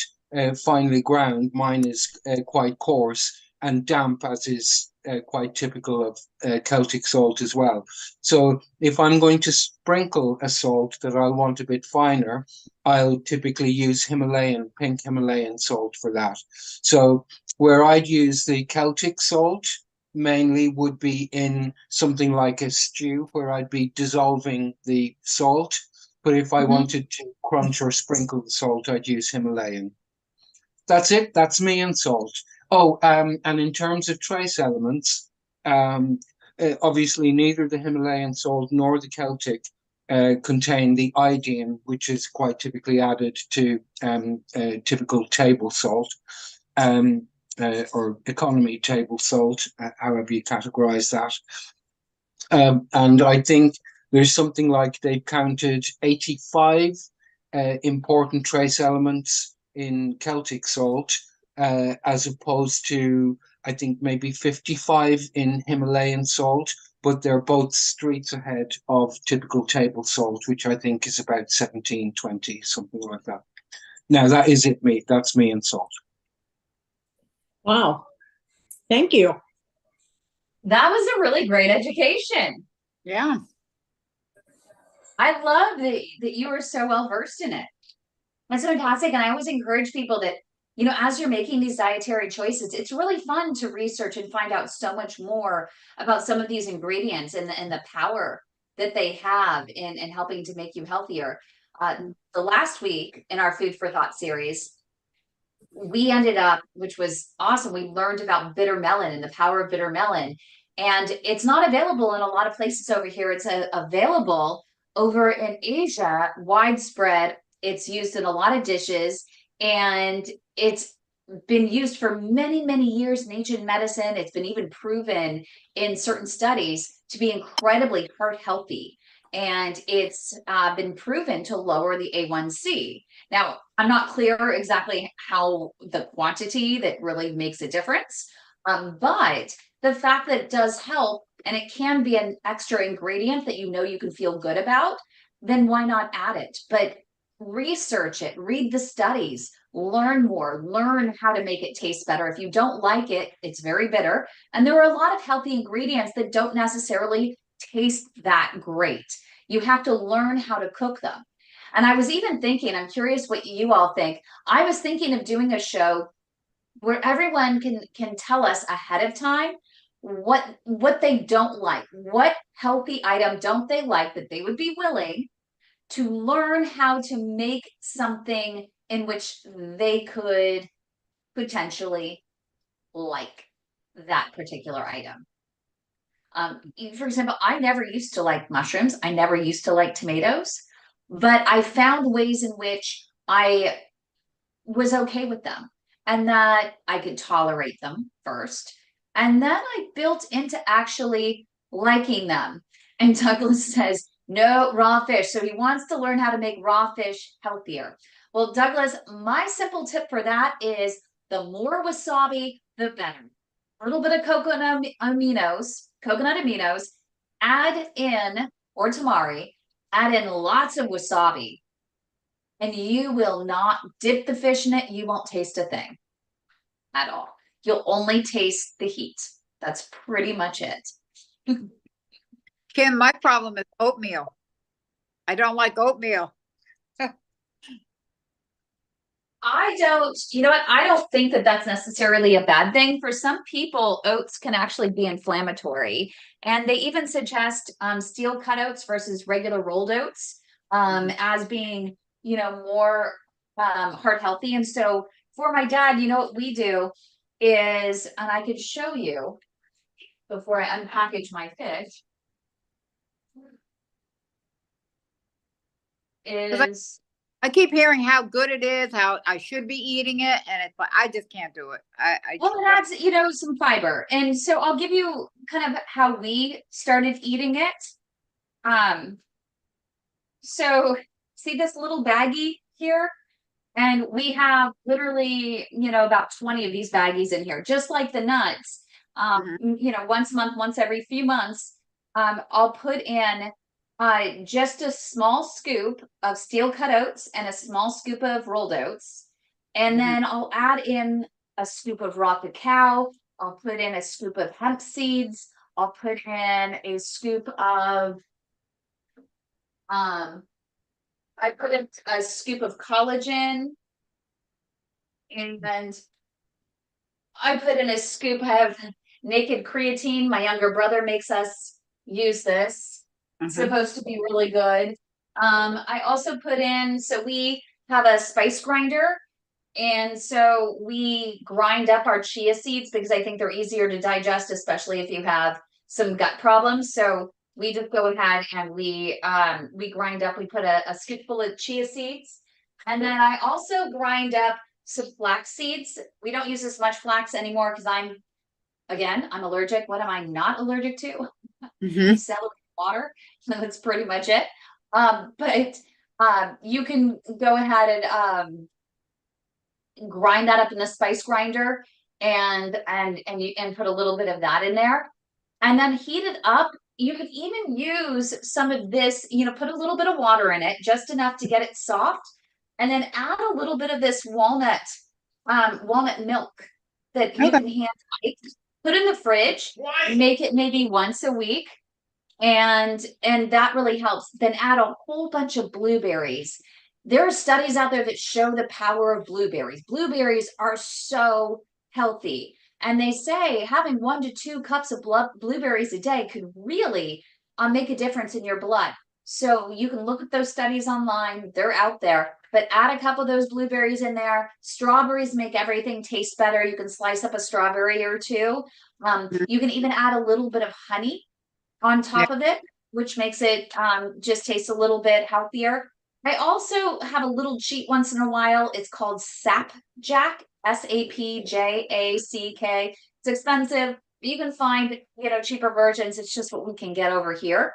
Speaker 4: finely ground. Mine is quite coarse and damp, as is quite typical of Celtic salt as well. So if I'm going to sprinkle a salt that I want a bit finer, I'll typically use pink Himalayan salt for that. So where I'd use the Celtic salt mainly would be in something like a stew where I'd be dissolving the salt. But if I wanted to crunch or sprinkle the salt, I'd use Himalayan. That's it. That's me and salt. Oh, and in terms of trace elements, obviously neither the Himalayan salt nor the Celtic contain the iodine, which is quite typically added to typical table salt, or economy table salt, however you categorize that. And I think there's something like they've counted 85 important trace elements in Celtic salt, as opposed to, I think, maybe 55 in Himalayan salt, but they're both streets ahead of typical table salt, which I think is about 17, 20, something like that. Now, that is it, me. That's me and salt.
Speaker 3: Wow. Thank you.
Speaker 1: That was a really great education.
Speaker 2: Yeah.
Speaker 1: I love that you are so well versed in it. That's fantastic. And I always encourage people that, as you're making these dietary choices, it's really fun to research and find out so much more about some of these ingredients and the power that they have in helping to make you healthier. The last week in our Food for Thought series, we ended up, which was awesome, we learned about bitter melon and the power of bitter melon. And it's not available in a lot of places over here. It's available over in Asia, widespread. It's used in a lot of dishes, and it's been used for many, many years in ancient medicine. It's been even proven in certain studies to be incredibly heart healthy. And it's been proven to lower the A1C. Now, I'm not clear exactly how the quantity that really makes a difference, but the fact that it does help, and it can be an extra ingredient that you can feel good about, then why not add it? But research it, read the studies, learn more, learn how to make it taste better. If you don't like it, it's very bitter. And there are a lot of healthy ingredients that don't necessarily taste that great. You have to learn how to cook them. And I was even thinking, I'm curious what you all think. I was thinking of doing a show where everyone can tell us ahead of time what they don't like, what healthy item don't they like that they would be willing to learn how to make something in which they could potentially like that particular item. For example, I never used to like mushrooms. I never used to like tomatoes, but I found ways in which I was okay with them and that I could tolerate them first. And then I built into actually liking them. And Douglas says, no raw fish. So he wants to learn how to make raw fish healthier. Well, Douglas, my simple tip for that is the more wasabi, the better. A little bit of coconut aminos, add in, or tamari, add in lots of wasabi, and you will not dip the fish in it. You won't taste a thing at all. You'll only taste the heat. That's pretty much it.
Speaker 2: Kym, my problem is oatmeal. I don't like oatmeal.
Speaker 1: I don't, you know what? I don't think that that's necessarily a bad thing. For some people, oats can actually be inflammatory. And they even suggest steel cut oats versus regular rolled oats as being, more heart healthy. And so for my dad, what we do is, and I could show you before I unpackage my fish, is
Speaker 2: I keep hearing how good it is, how I should be eating it, and it's like I just can't do it.
Speaker 1: well, it adds, some fiber. And so I'll give you kind of how we started eating it. So see this little baggie here? And we have literally, about 20 of these baggies in here, just like the nuts. Once a month, once every few months, I'll put in just a small scoop of steel cut oats and a small scoop of rolled oats. And then I'll add in a scoop of raw cacao. I'll put in a scoop of hemp seeds. I'll put in a scoop of, I put in a scoop of collagen. And I put in a scoop of naked creatine. My younger brother makes us use this. It's supposed to be really good. I also put in, so we have a spice grinder. And so we grind up our chia seeds because I think they're easier to digest, especially if you have some gut problems. So we just go ahead and we grind up, we put a scoopful of chia seeds. And then I also grind up some flax seeds. We don't use as much flax anymore because I'm allergic. What am I not allergic to? Celery water. That's pretty much it. But you can go ahead and grind that up in the spice grinder and put a little bit of that in there and then heat it up. You could even use some of this, put a little bit of water in it, just enough to get it soft, and then add a little bit of this walnut milk that you can hand type, put in the fridge, make it maybe once a week, and that really helps. Then add a whole bunch of blueberries. There are studies out there that show the power of blueberries. Blueberries are so healthy. And they say having 1 to 2 cups of blueberries a day could really make a difference in your blood. So you can look at those studies online. They're out there. But add a couple of those blueberries in there. Strawberries make everything taste better. You can slice up a strawberry or two. You can even add a little bit of honey on top of it, which makes it just taste a little bit healthier. I also have a little cheat once in a while. It's called Sapjack, Sapjack. It's expensive, but you can find, cheaper versions. It's just what we can get over here.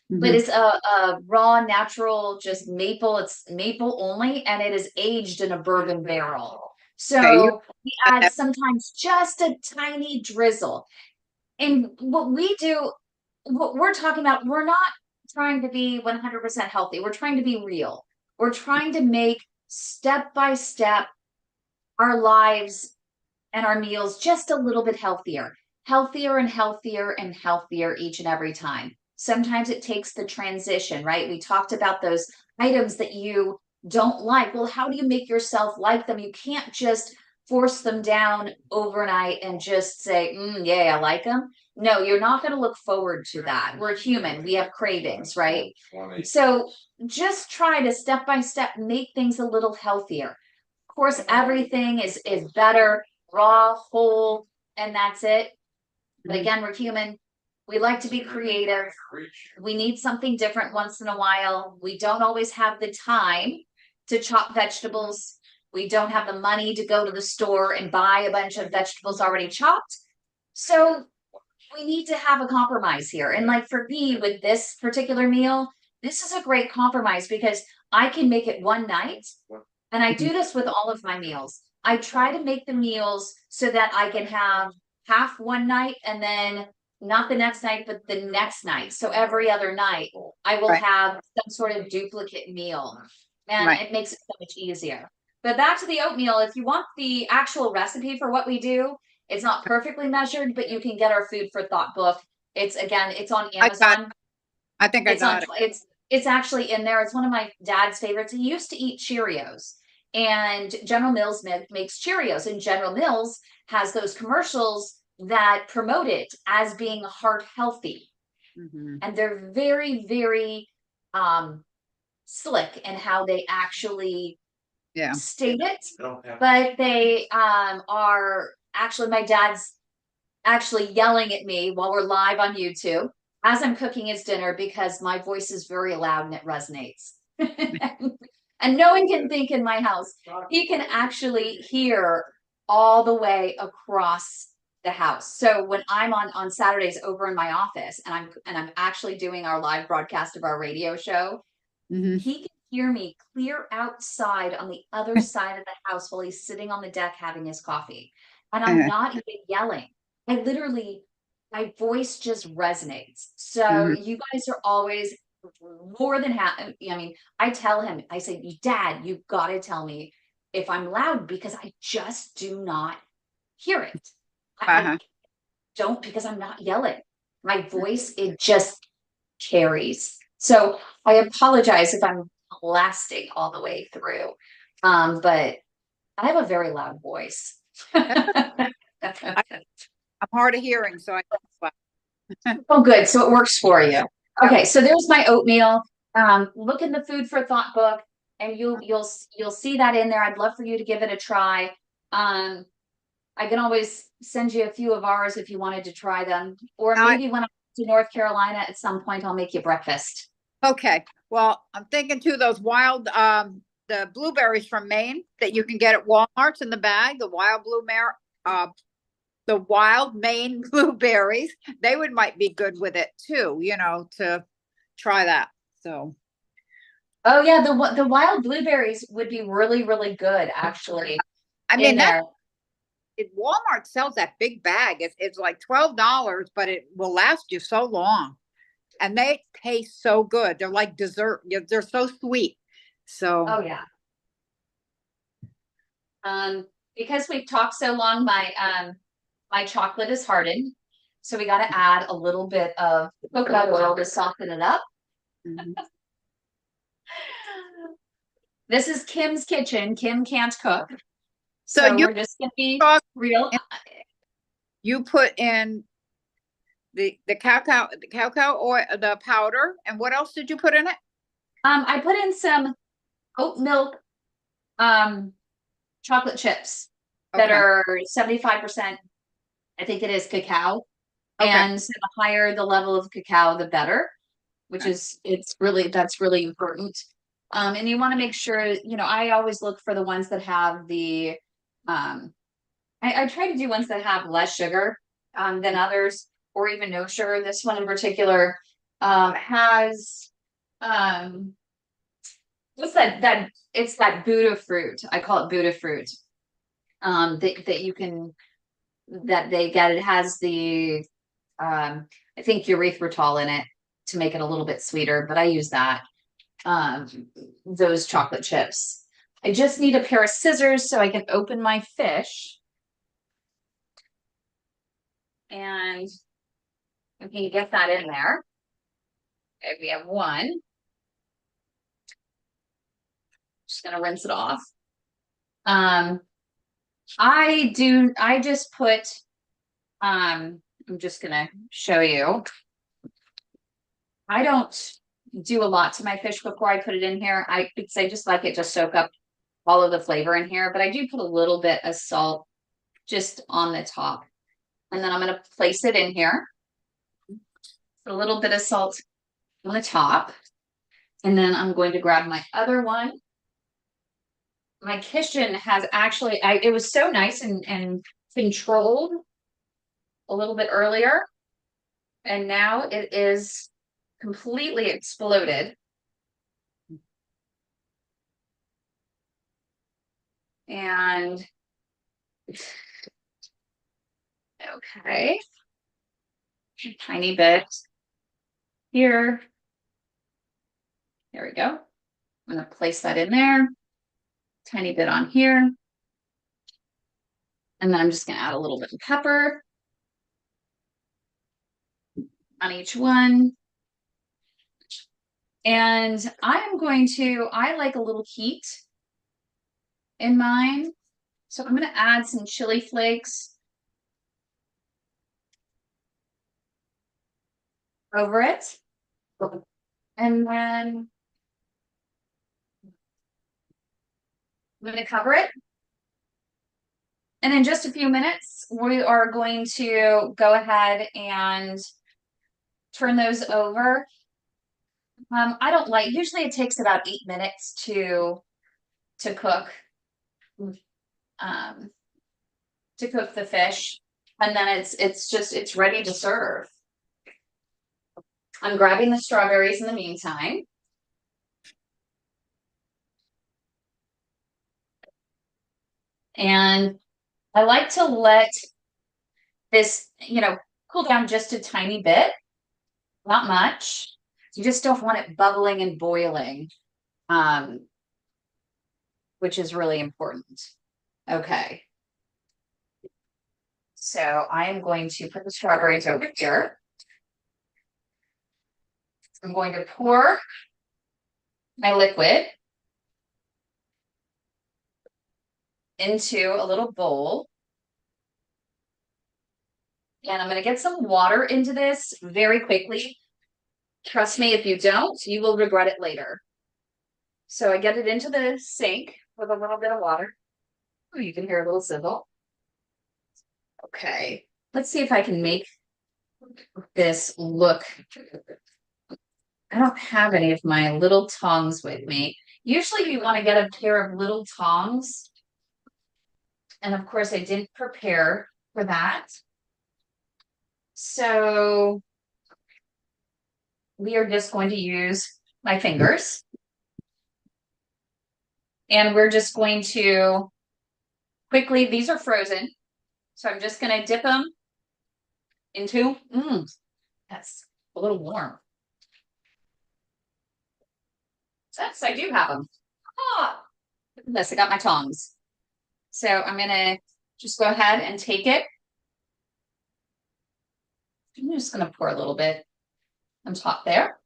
Speaker 1: But it's a raw, natural, just maple. It's maple only, and it is aged in a bourbon barrel. So we add sometimes just a tiny drizzle. And what we do, what we're talking about, we're not trying to be 100% healthy. We're trying to be real. We're trying to make step by step our lives and our meals just a little bit healthier and healthier and healthier each and every time. Sometimes it takes the transition, right? We talked about those items that you don't like. Well, how do you make yourself like them? You can't just force them down overnight and just say, yeah, I like them. No, you're not going to look forward to that. We're human. We have cravings, right? So just try to step by step make things a little healthier. Of course, everything is better raw, whole, and that's it. But again, we're human. We like to be creative. We need something different once in a while. We don't always have the time to chop vegetables. We don't have the money to go to the store and buy a bunch of vegetables already chopped. So we need to have a compromise here. And like for me with this particular meal, this is a great compromise because I can make it one night. And I do this with all of my meals. I try to make the meals so that I can have half one night and then not the next night, but the next night. So every other night, I will
Speaker 2: Right.
Speaker 1: have some sort of duplicate meal. And
Speaker 2: Right.
Speaker 1: it makes it so much easier. But back to the oatmeal, if you want the actual recipe for what we do, it's not perfectly measured, but you can get our food for thought book. It's again, it's on
Speaker 2: I got,
Speaker 1: Amazon.
Speaker 2: I think I
Speaker 1: It's on,
Speaker 2: got it.
Speaker 1: it's actually in there. It's one of my dad's favorites. He used to eat Cheerios, and General Mills makes Cheerios, and General Mills has those commercials that promote it as being heart healthy.
Speaker 2: Mhm.
Speaker 1: And they're very, very slick in how they actually
Speaker 2: Yeah.
Speaker 1: state it. But they are actually, my dad's actually yelling at me while we're live on YouTube as I'm cooking his dinner because my voice is very loud and it resonates. And no one can think in my house. He can actually hear all the way across the house. So when I'm on Saturdays over in my office and I'm actually doing our live broadcast of our radio show,
Speaker 2: Mhm.
Speaker 1: he can hear me clear outside on the other side of the house while he's sitting on the deck having his coffee. And I'm not even yelling. I literally, my voice just resonates. So
Speaker 2: Mhm.
Speaker 1: you guys are always more than happy. I mean, I tell him, I say, Dad, you've got to tell me if I'm loud because I just do not hear it. I
Speaker 2: Uh-huh.
Speaker 1: don't because I'm not yelling. My voice, it just carries. So I apologize if I'm blasting all the way through. But I have a very loud voice.
Speaker 2: I'm hard of hearing, so
Speaker 1: Oh, good. So it works for you. Okay, so there's my oatmeal. Look in the food for thought book, and you'll see that in there. I'd love for you to give it a try. I can always send you a few of ours if you wanted to try them, or
Speaker 2: I,
Speaker 1: maybe when I'm to North Carolina at some point, I'll make you breakfast.
Speaker 2: okay. Well, I'm thinking too, those wild, the blueberries from Maine that you can get at Walmart's in the bag, the wild Maine blueberries, they might be good with it too, to try that. So,
Speaker 1: Oh yeah, the wild blueberries would be really, really good actually
Speaker 2: I
Speaker 1: in
Speaker 2: mean,
Speaker 1: there.
Speaker 2: Walmart sells that big bag. It's like $12, but it will last you so long. And they taste so good. They're like dessert. They're so sweet. So,
Speaker 1: Oh yeah. Because we've talked so long, my chocolate is hardened. So we got to add a little bit of coconut oil to soften it up.
Speaker 2: mhm.
Speaker 1: This is Kym's kitchen. Kym can't cook.
Speaker 2: So
Speaker 1: So we're just gonna be
Speaker 2: talk-
Speaker 1: real.
Speaker 2: you put in the cacao oil, the powder, and what else did you put in it?
Speaker 1: I put in some oat milk chocolate chips that
Speaker 2: Okay.
Speaker 1: are 75%, I think it is cacao.
Speaker 2: Okay.
Speaker 1: And so the higher the level of cacao, the better, which
Speaker 2: Okay.
Speaker 1: is that's really important. And you want to make sure, I always look for the ones that have the I try to do ones that have less sugar than others, or even no sugar. This one in particular has what's that it's that Buddha fruit. I call it Buddha fruit. That you can that they get. It has the I think erythritol in it to make it a little bit sweeter, but I use that. Um, those chocolate chips. I just need a pair of scissors so I can open my fish. And we can get that in there. Okay, we have one. Just gonna rinse it off. I just put, I'm just gonna show you. I don't do a lot to my fish before I put it in here. I just like it to soak up all of the flavor in here, but I do put a little bit of salt just on the top. And then I'm gonna place it in here. Put a little bit of salt on the top. And then I'm going to grab my other one. My kitchen has actually, it was so nice and controlled a little bit earlier. And now it is completely exploded. And okay, a tiny bit here. There we go. I'm gonna place that in there. Tiny bit on here. And then I'm just gonna add a little bit of pepper on each one. And I like a little heat in mine. So I'm gonna add some chili flakes over it. And then I'm gonna cover it. And in just a few minutes, we are going to go ahead and turn those over. Usually it takes about 8 minutes to cook. To cook the fish, and then it's ready to serve. I'm grabbing the strawberries in the meantime. And I like to let this, cool down just a tiny bit, not much. You just don't want it bubbling and boiling, which is really important. Okay. So I am going to put the strawberries over here. I'm going to pour my liquid into a little bowl. And I'm going to get some water into this very quickly. Trust me, if you don't, you will regret it later. So I get it into the sink with a little bit of water. Oh, you can hear a little sizzle. Okay, let's see if I can make this look. I don't have any of my little tongs with me. Usually you want to get a pair of little tongs. And of course I didn't prepare for that. So we are just going to use my fingers. And we're just going to quickly, these are frozen. So I'm just going to dip them into, that's a little warm. Yes, I do have them. Ah, goodness, I got my tongs. So I'm going to just go ahead and take it. I'm just going to pour a little bit on top there.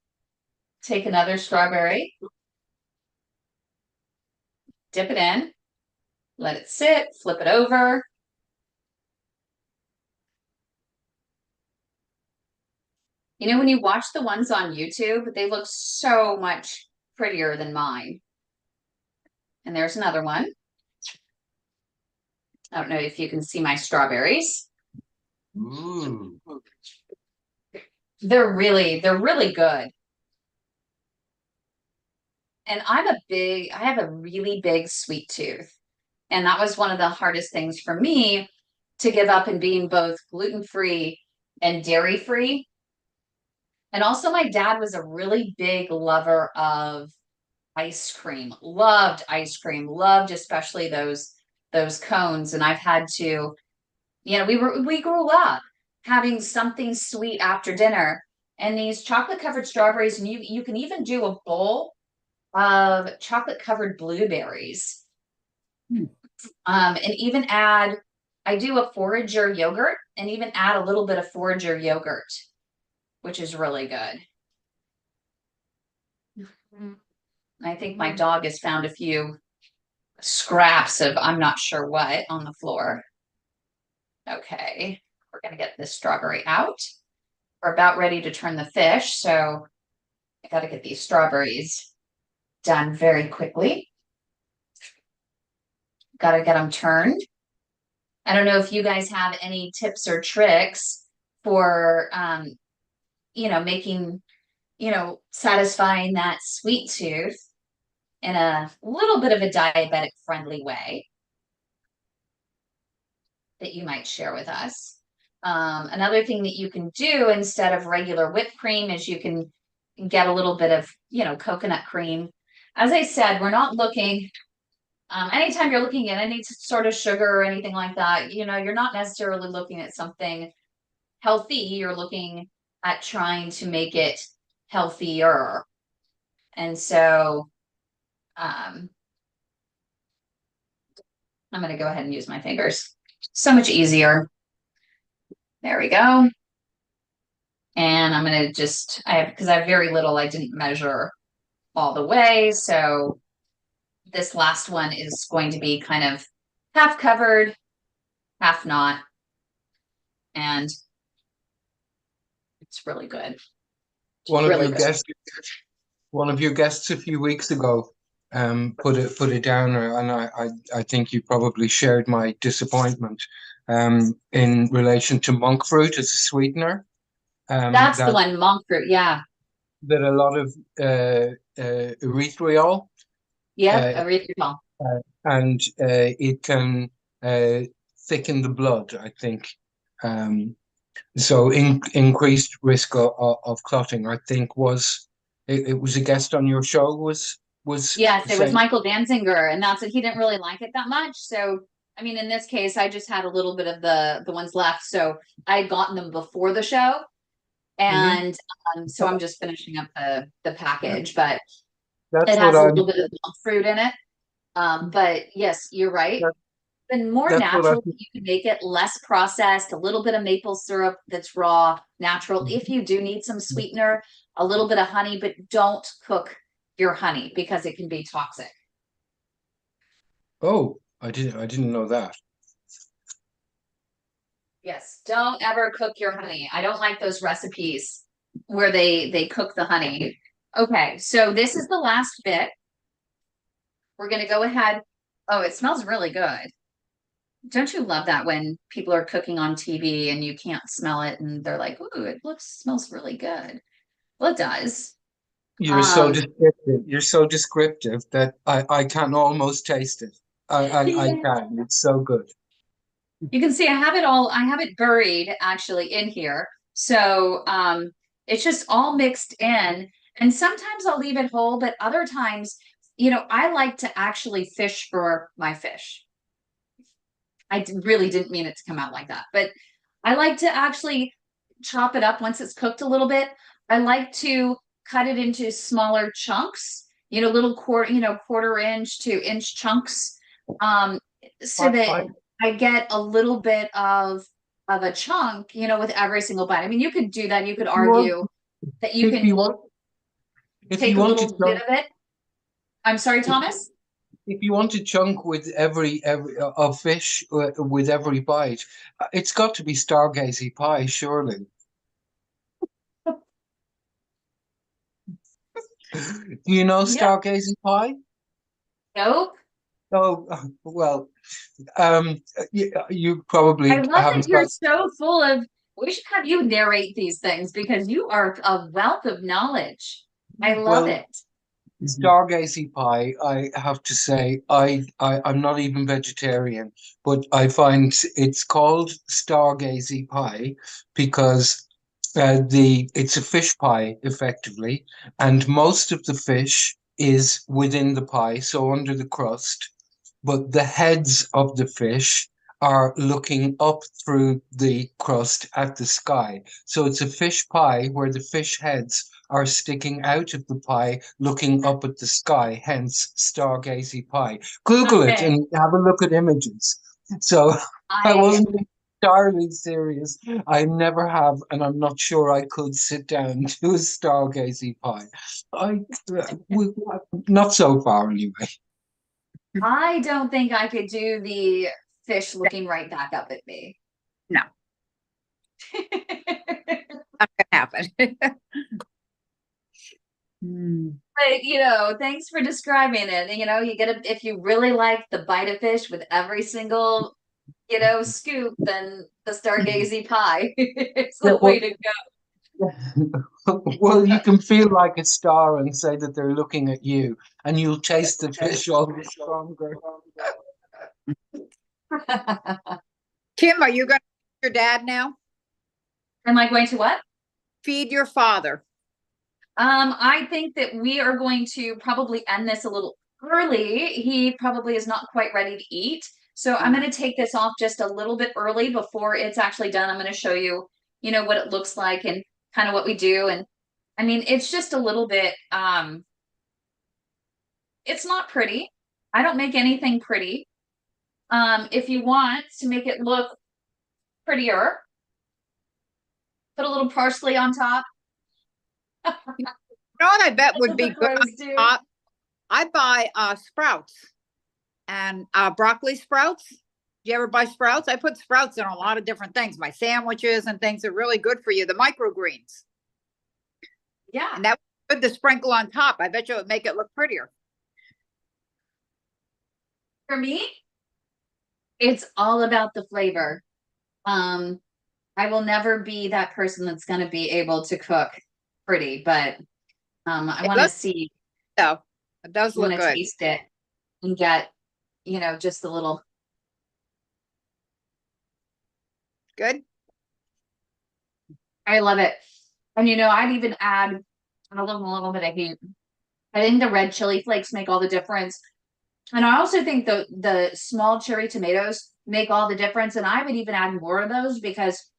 Speaker 1: Take another strawberry. Dip it in. Let it sit. Flip it over. When you watch the ones on YouTube, they look so much prettier than mine. And there's another one. I don't know if you can see my strawberries.
Speaker 4: Ooh.
Speaker 1: They're really good. And I have a really big sweet tooth. And that was one of the hardest things for me to give up in being both gluten-free and dairy-free. And also my dad was a really big lover of ice cream, loved ice cream, loved especially those cones. And I've had to, we grew up having something sweet after dinner, and these chocolate covered strawberries, and you can even do a bowl of chocolate covered blueberries. And even I do a forager yogurt and even add a little bit of forager yogurt, which is really good. I think my dog has found a few scraps of I'm not sure what on the floor. Okay, we're gonna get this strawberry out. We're about ready to turn the fish, so I gotta get these strawberries done very quickly. Gotta get them turned. I don't know if you guys have any tips or tricks for, making, satisfying that sweet tooth in a little bit of a diabetic friendly way that you might share with us. Another thing that you can do instead of regular whipped cream is you can get a little bit of, coconut cream. As I said, we're not looking, anytime you're looking at any sort of sugar or anything like that, you're not necessarily looking at something healthy. You're looking at trying to make it healthier. And so, I'm going to go ahead and use my fingers. So much easier. There we go. And I'm going to because I have very little, I didn't measure all the way. So this last one is going to be kind of half covered, half not. And it's really good.
Speaker 4: One of
Speaker 1: really
Speaker 4: your
Speaker 1: good.
Speaker 4: guests, one of your guests a few weeks ago, put it down, and I think you probably shared my disappointment, in relation to monk fruit as a sweetener.
Speaker 1: That's the
Speaker 4: That
Speaker 1: one, monk fruit. Yeah.
Speaker 4: that a lot of erythritol,
Speaker 1: Yep.
Speaker 4: uh,
Speaker 1: Erythritol.
Speaker 4: and it can thicken the blood, I think. So increased risk of clotting, I think, it was a guest on your show was
Speaker 1: Yes, it was
Speaker 4: saying.
Speaker 1: Michael Danziger, and that's it. He didn't really like it that much. So, I mean, in this case, I just had a little bit of the ones left. So I had gotten them before the show,
Speaker 4: Mhm.
Speaker 1: and so I'm just finishing up the package, but
Speaker 4: That's
Speaker 1: it
Speaker 4: what
Speaker 1: has a
Speaker 4: I'm.
Speaker 1: little bit of monk fruit in it. But yes, you're right.
Speaker 4: That,
Speaker 1: And more
Speaker 4: that's what I.
Speaker 1: natural, you can make it less processed, a little bit of maple syrup that's raw, natural. If you do need some sweetener, a little bit of honey, but don't cook your honey because it can be toxic.
Speaker 4: Oh, I didn't know that.
Speaker 1: Yes, don't ever cook your honey. I don't like those recipes where they cook the honey. Okay, so this is the last bit. We're gonna go ahead. Oh, it smells really good. Don't you love that when people are cooking on TV and you can't smell it and they're like, "Ooh, smells really good." Well, it does.
Speaker 4: You're so
Speaker 1: Um,
Speaker 4: descriptive. You're so descriptive that I can almost taste it. I
Speaker 1: yeah.
Speaker 4: can. It's so good.
Speaker 1: You can see I have it buried actually in here. So it's just all mixed in. And sometimes I'll leave it whole, but other times, I like to actually fish for my fish. Really didn't mean it to come out like that, but I like to actually chop it up once it's cooked a little bit. I like to cut it into smaller chunks, little quarter inch to inch chunks, so
Speaker 4: I,
Speaker 1: that
Speaker 4: I,
Speaker 1: I get a little bit of a chunk, with every single bite. I mean, you could do that. You could
Speaker 4: you want,
Speaker 1: argue that you
Speaker 4: if you
Speaker 1: can
Speaker 4: want, if
Speaker 1: take
Speaker 4: you
Speaker 1: a
Speaker 4: want to
Speaker 1: little bit
Speaker 4: chunk,
Speaker 1: of it. I'm sorry, Thomas.
Speaker 4: if you want to chunk with every of fish with every bite, it's got to be stargazy pie, surely. Do you know
Speaker 1: Yep.
Speaker 4: stargazy pie?
Speaker 1: Nope.
Speaker 4: Oh, well, you
Speaker 1: I
Speaker 4: probably
Speaker 1: love that
Speaker 4: haven't
Speaker 1: you're
Speaker 4: got.
Speaker 1: so full of. We should have you narrate these things because you are a wealth of knowledge. I love
Speaker 4: Well,
Speaker 1: it.
Speaker 4: stargazy pie, I have to say, I'm not even vegetarian, but I find it's called stargazy pie because it's a fish pie effectively, and most of the fish is within the pie, so under the crust, but the heads of the fish are looking up through the crust at the sky. So it's a fish pie where the fish heads are sticking out of the pie, looking up at the sky, hence stargazy pie. Google it
Speaker 1: Okay.
Speaker 4: and have a look at images. So I
Speaker 1: I
Speaker 4: wasn't entirely serious. I never have, and I'm not sure I could sit down to a stargazy pie. I, not so far anyway.
Speaker 1: I don't think I could do the fish looking right back up at me.
Speaker 2: No, not gonna happen. Hmm.
Speaker 1: But thanks for describing it. And, you get if you really like the bite of fish with every single, scoop, then the stargazy pie is
Speaker 4: Yeah,
Speaker 1: the way to
Speaker 4: well, you can feel like a star and say that they're looking at you, and you'll taste the fish all the stronger.
Speaker 1: go.
Speaker 2: Kym, are you gonna feed your dad now?
Speaker 1: Am I going to what?
Speaker 2: Feed your father.
Speaker 1: I think that we are going to probably end this a little early. He probably is not quite ready to eat. So I'm going to take this off just a little bit early before it's actually done. I'm going to show you, what it looks like and kind of what we do. And I mean, it's just a little bit, it's not pretty. I don't make anything pretty. If you want to make it look prettier, put a little parsley on top.
Speaker 2: You know what I bet would
Speaker 1: That's
Speaker 2: be
Speaker 1: what
Speaker 2: good on
Speaker 1: pros do.
Speaker 2: top? I buy sprouts and broccoli sprouts. Do you ever buy sprouts? I put sprouts in a lot of different things. My sandwiches and things are really good for you. The microgreens.
Speaker 1: Yeah.
Speaker 2: And that would good to sprinkle on top. I bet you it would make it look prettier.
Speaker 1: For me, it's all about the flavor. I will never be that person that's going to be able to cook pretty, but I
Speaker 2: It
Speaker 1: want to
Speaker 2: looks
Speaker 1: see,
Speaker 2: so. It does
Speaker 1: I want
Speaker 2: look
Speaker 1: to
Speaker 2: good.
Speaker 1: taste it and get, just a little.
Speaker 2: Good.
Speaker 1: I love it. And I'd even add a little bit of heat. I think the red chili flakes make all the difference. And I also think the small cherry tomatoes make all the difference. And I would even add more of those because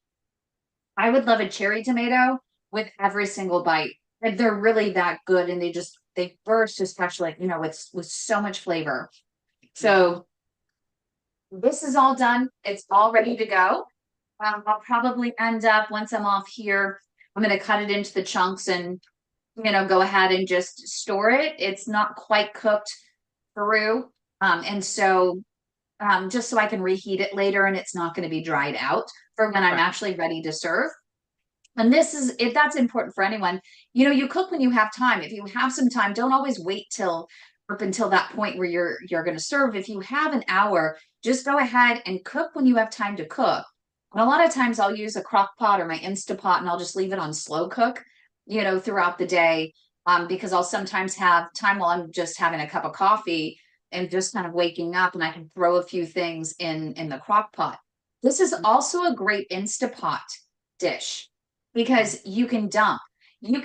Speaker 1: I would love a cherry tomato with every single bite. And they're really that good, and they burst, especially with so much flavor. So this is all done. It's all ready to go. I'll probably end up once I'm off here. I'm going to cut it into the chunks and go ahead and just store it. It's not quite cooked through, and so just so I can reheat it later, and it's not going to be dried out for when I'm
Speaker 2: Right.
Speaker 1: actually ready to serve. And if that's important for anyone, you cook when you have time. If you have some time, don't always wait till up until that point where you're going to serve. If you have an hour, just go ahead and cook when you have time to cook. And a lot of times I'll use a crock pot or my Instapot, and I'll just leave it on slow cook, throughout the day. Because I'll sometimes have time while I'm just having a cup of coffee and just kind of waking up, and I can throw a few things in the crock pot. This is also a great Instapot dish because you can dump put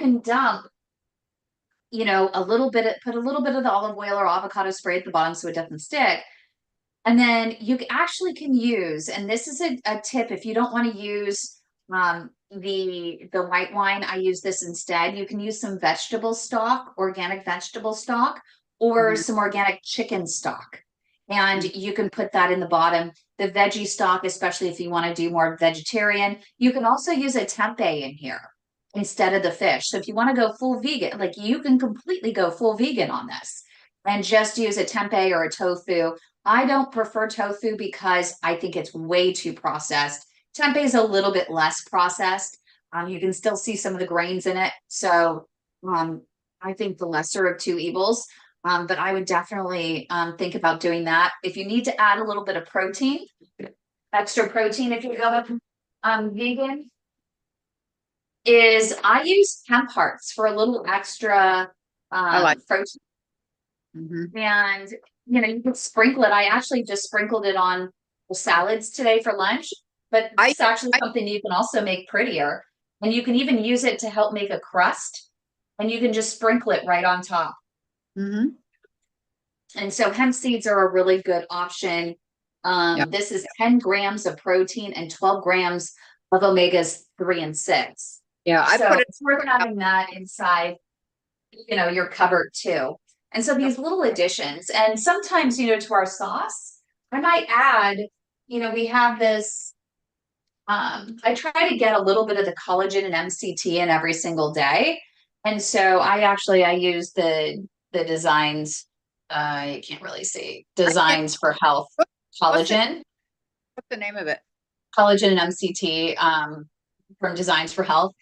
Speaker 1: a little bit of the olive oil or avocado spray at the bottom so it doesn't stick. And then you actually can use, and this is a tip, if you don't want to use the white wine, I use this instead. You can use some vegetable stock, organic vegetable stock, or some organic chicken stock. And you can put that in the bottom. The veggie stock, especially if you want to do more vegetarian, you can also use a tempeh in here instead of the fish. So if you want to go full vegan, like you can completely go full vegan on this and just use a tempeh or a tofu. I don't prefer tofu because I think it's way too processed. Tempeh is a little bit less processed. You can still see some of the grains in it. So I think the lesser of two evils. But I would definitely think about doing that. If you need to add a little bit of protein, extra protein, if you go vegan, is I use hemp hearts for a little extra protein. And you can sprinkle it. I actually just sprinkled it on salads today for lunch, but it's actually something you can also make prettier. And you can even use it to help make a crust, and you can just sprinkle it right on top. And so hemp seeds are a really good option. This is 10 grams of protein and 12 grams of omegas 3 and 6.
Speaker 2: Yeah, I
Speaker 1: so
Speaker 2: put it.
Speaker 1: it's worth having that inside, your cupboard too. And so these little additions, and sometimes, to our sauce, I might add, we have this, I try to get a little bit of the collagen and MCT in every single day. And so I use the Designs I can't really see. Designs for Health
Speaker 2: What's the-
Speaker 1: collagen,
Speaker 2: What's the name of it?
Speaker 1: collagen and MCT from Designs for Health.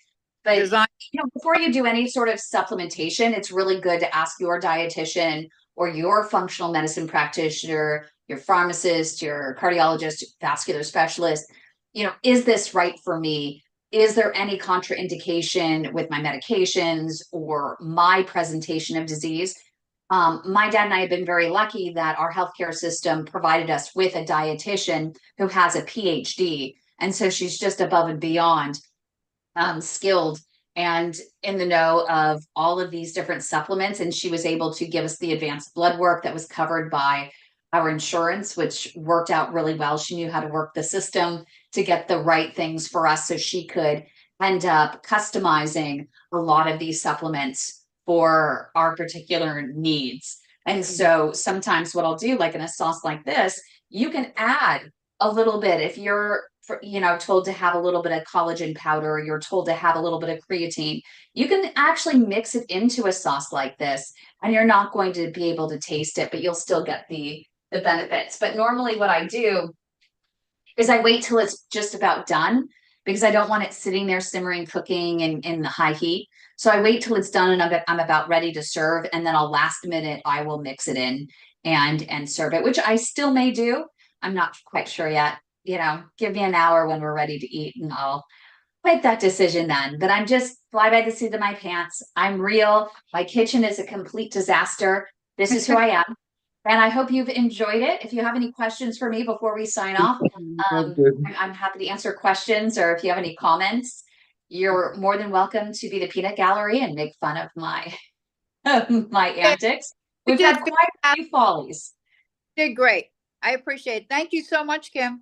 Speaker 1: But
Speaker 2: Design.
Speaker 1: before you do any sort of supplementation, it's really good to ask your dietitian or your functional medicine practitioner, your pharmacist, your cardiologist, vascular specialist, is this right for me? Is there any contraindication with my medications or my presentation of disease? My dad and I have been very lucky that our healthcare system provided us with a dietitian who has a PhD. And so she's just above and beyond skilled and in the know of all of these different supplements. And she was able to give us the advanced blood work that was covered by our insurance, which worked out really well. She knew how to work the system to get the right things for us so she could end up customizing a lot of these supplements for our particular needs. And so sometimes what I'll do, like in a sauce like this, you can add a little bit if you're told to have a little bit of collagen powder, or you're told to have a little bit of creatine. You can actually mix it into a sauce like this, and you're not going to be able to taste it, but you'll still get the benefits. But normally what I do is I wait till it's just about done, because I don't want it sitting there simmering, cooking in the high heat. So I wait till it's done and I'm about ready to serve, and then I'll last minute, I will mix it in and serve it, which I still may do. I'm not quite sure yet. Give me an hour when we're ready to eat and I'll make that decision then. But I'm just fly by the seat of my pants. I'm real. My kitchen is a complete disaster. This is who I am. And I hope you've enjoyed it. If you have any questions for me before we sign off, I'm happy to answer questions, or if you have any comments, you're more than welcome to be the peanut gallery and make fun of my my antics. We've had quite a few follies.
Speaker 2: Did great. I appreciate it. Thank you so much, Kym.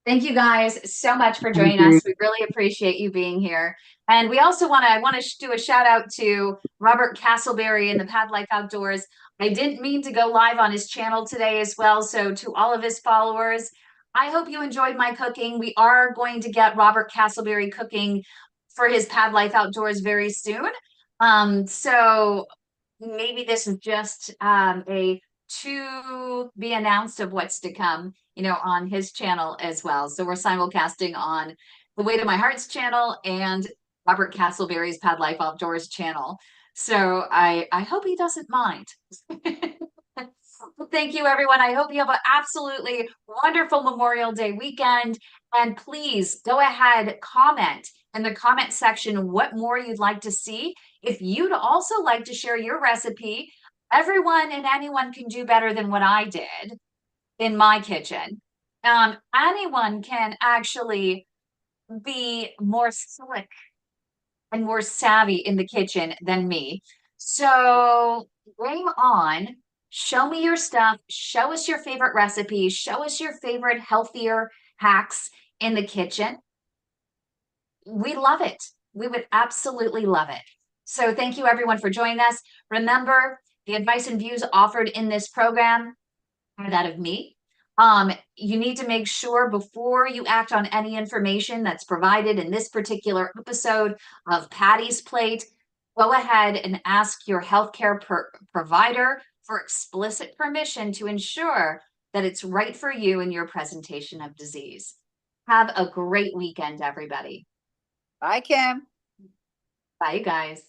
Speaker 1: Thank you guys so much for joining us. We really appreciate you being here. And we also I want to do a shout out to Robert Castleberry in the Pad Life Outdoors. I didn't mean to go live on his channel today as well. So to all of his followers, I hope you enjoyed my cooking. We are going to get Robert Castleberry cooking for his Pad Life Outdoors very soon. So maybe this is just a to be announced of what's to come, on his channel as well. So we're simulcasting on the Way to My Heart's channel and Robert Castleberry's Pad Life Outdoors channel. So I hope he doesn't mind. Thank you, everyone. I hope you have an absolutely wonderful Memorial Day weekend. And please go ahead, comment in the comment section what more you'd like to see. If you'd also like to share your recipe, everyone and anyone can do better than what I did in my kitchen. Anyone can actually be more slick and more savvy in the kitchen than me. So bring on, show me your stuff, show us your favorite recipes, show us your favorite healthier hacks in the kitchen. We love it. We would absolutely love it. So thank you everyone for joining us. Remember, the advice and views offered in this program are that of me. You need to make sure before you act on any information that's provided in this particular episode of PADdy's Plate, go ahead and ask your healthcare provider for explicit permission to ensure that it's right for you in your presentation of disease. Have a great weekend, everybody.
Speaker 2: Bye, Kym.
Speaker 1: Bye, guys.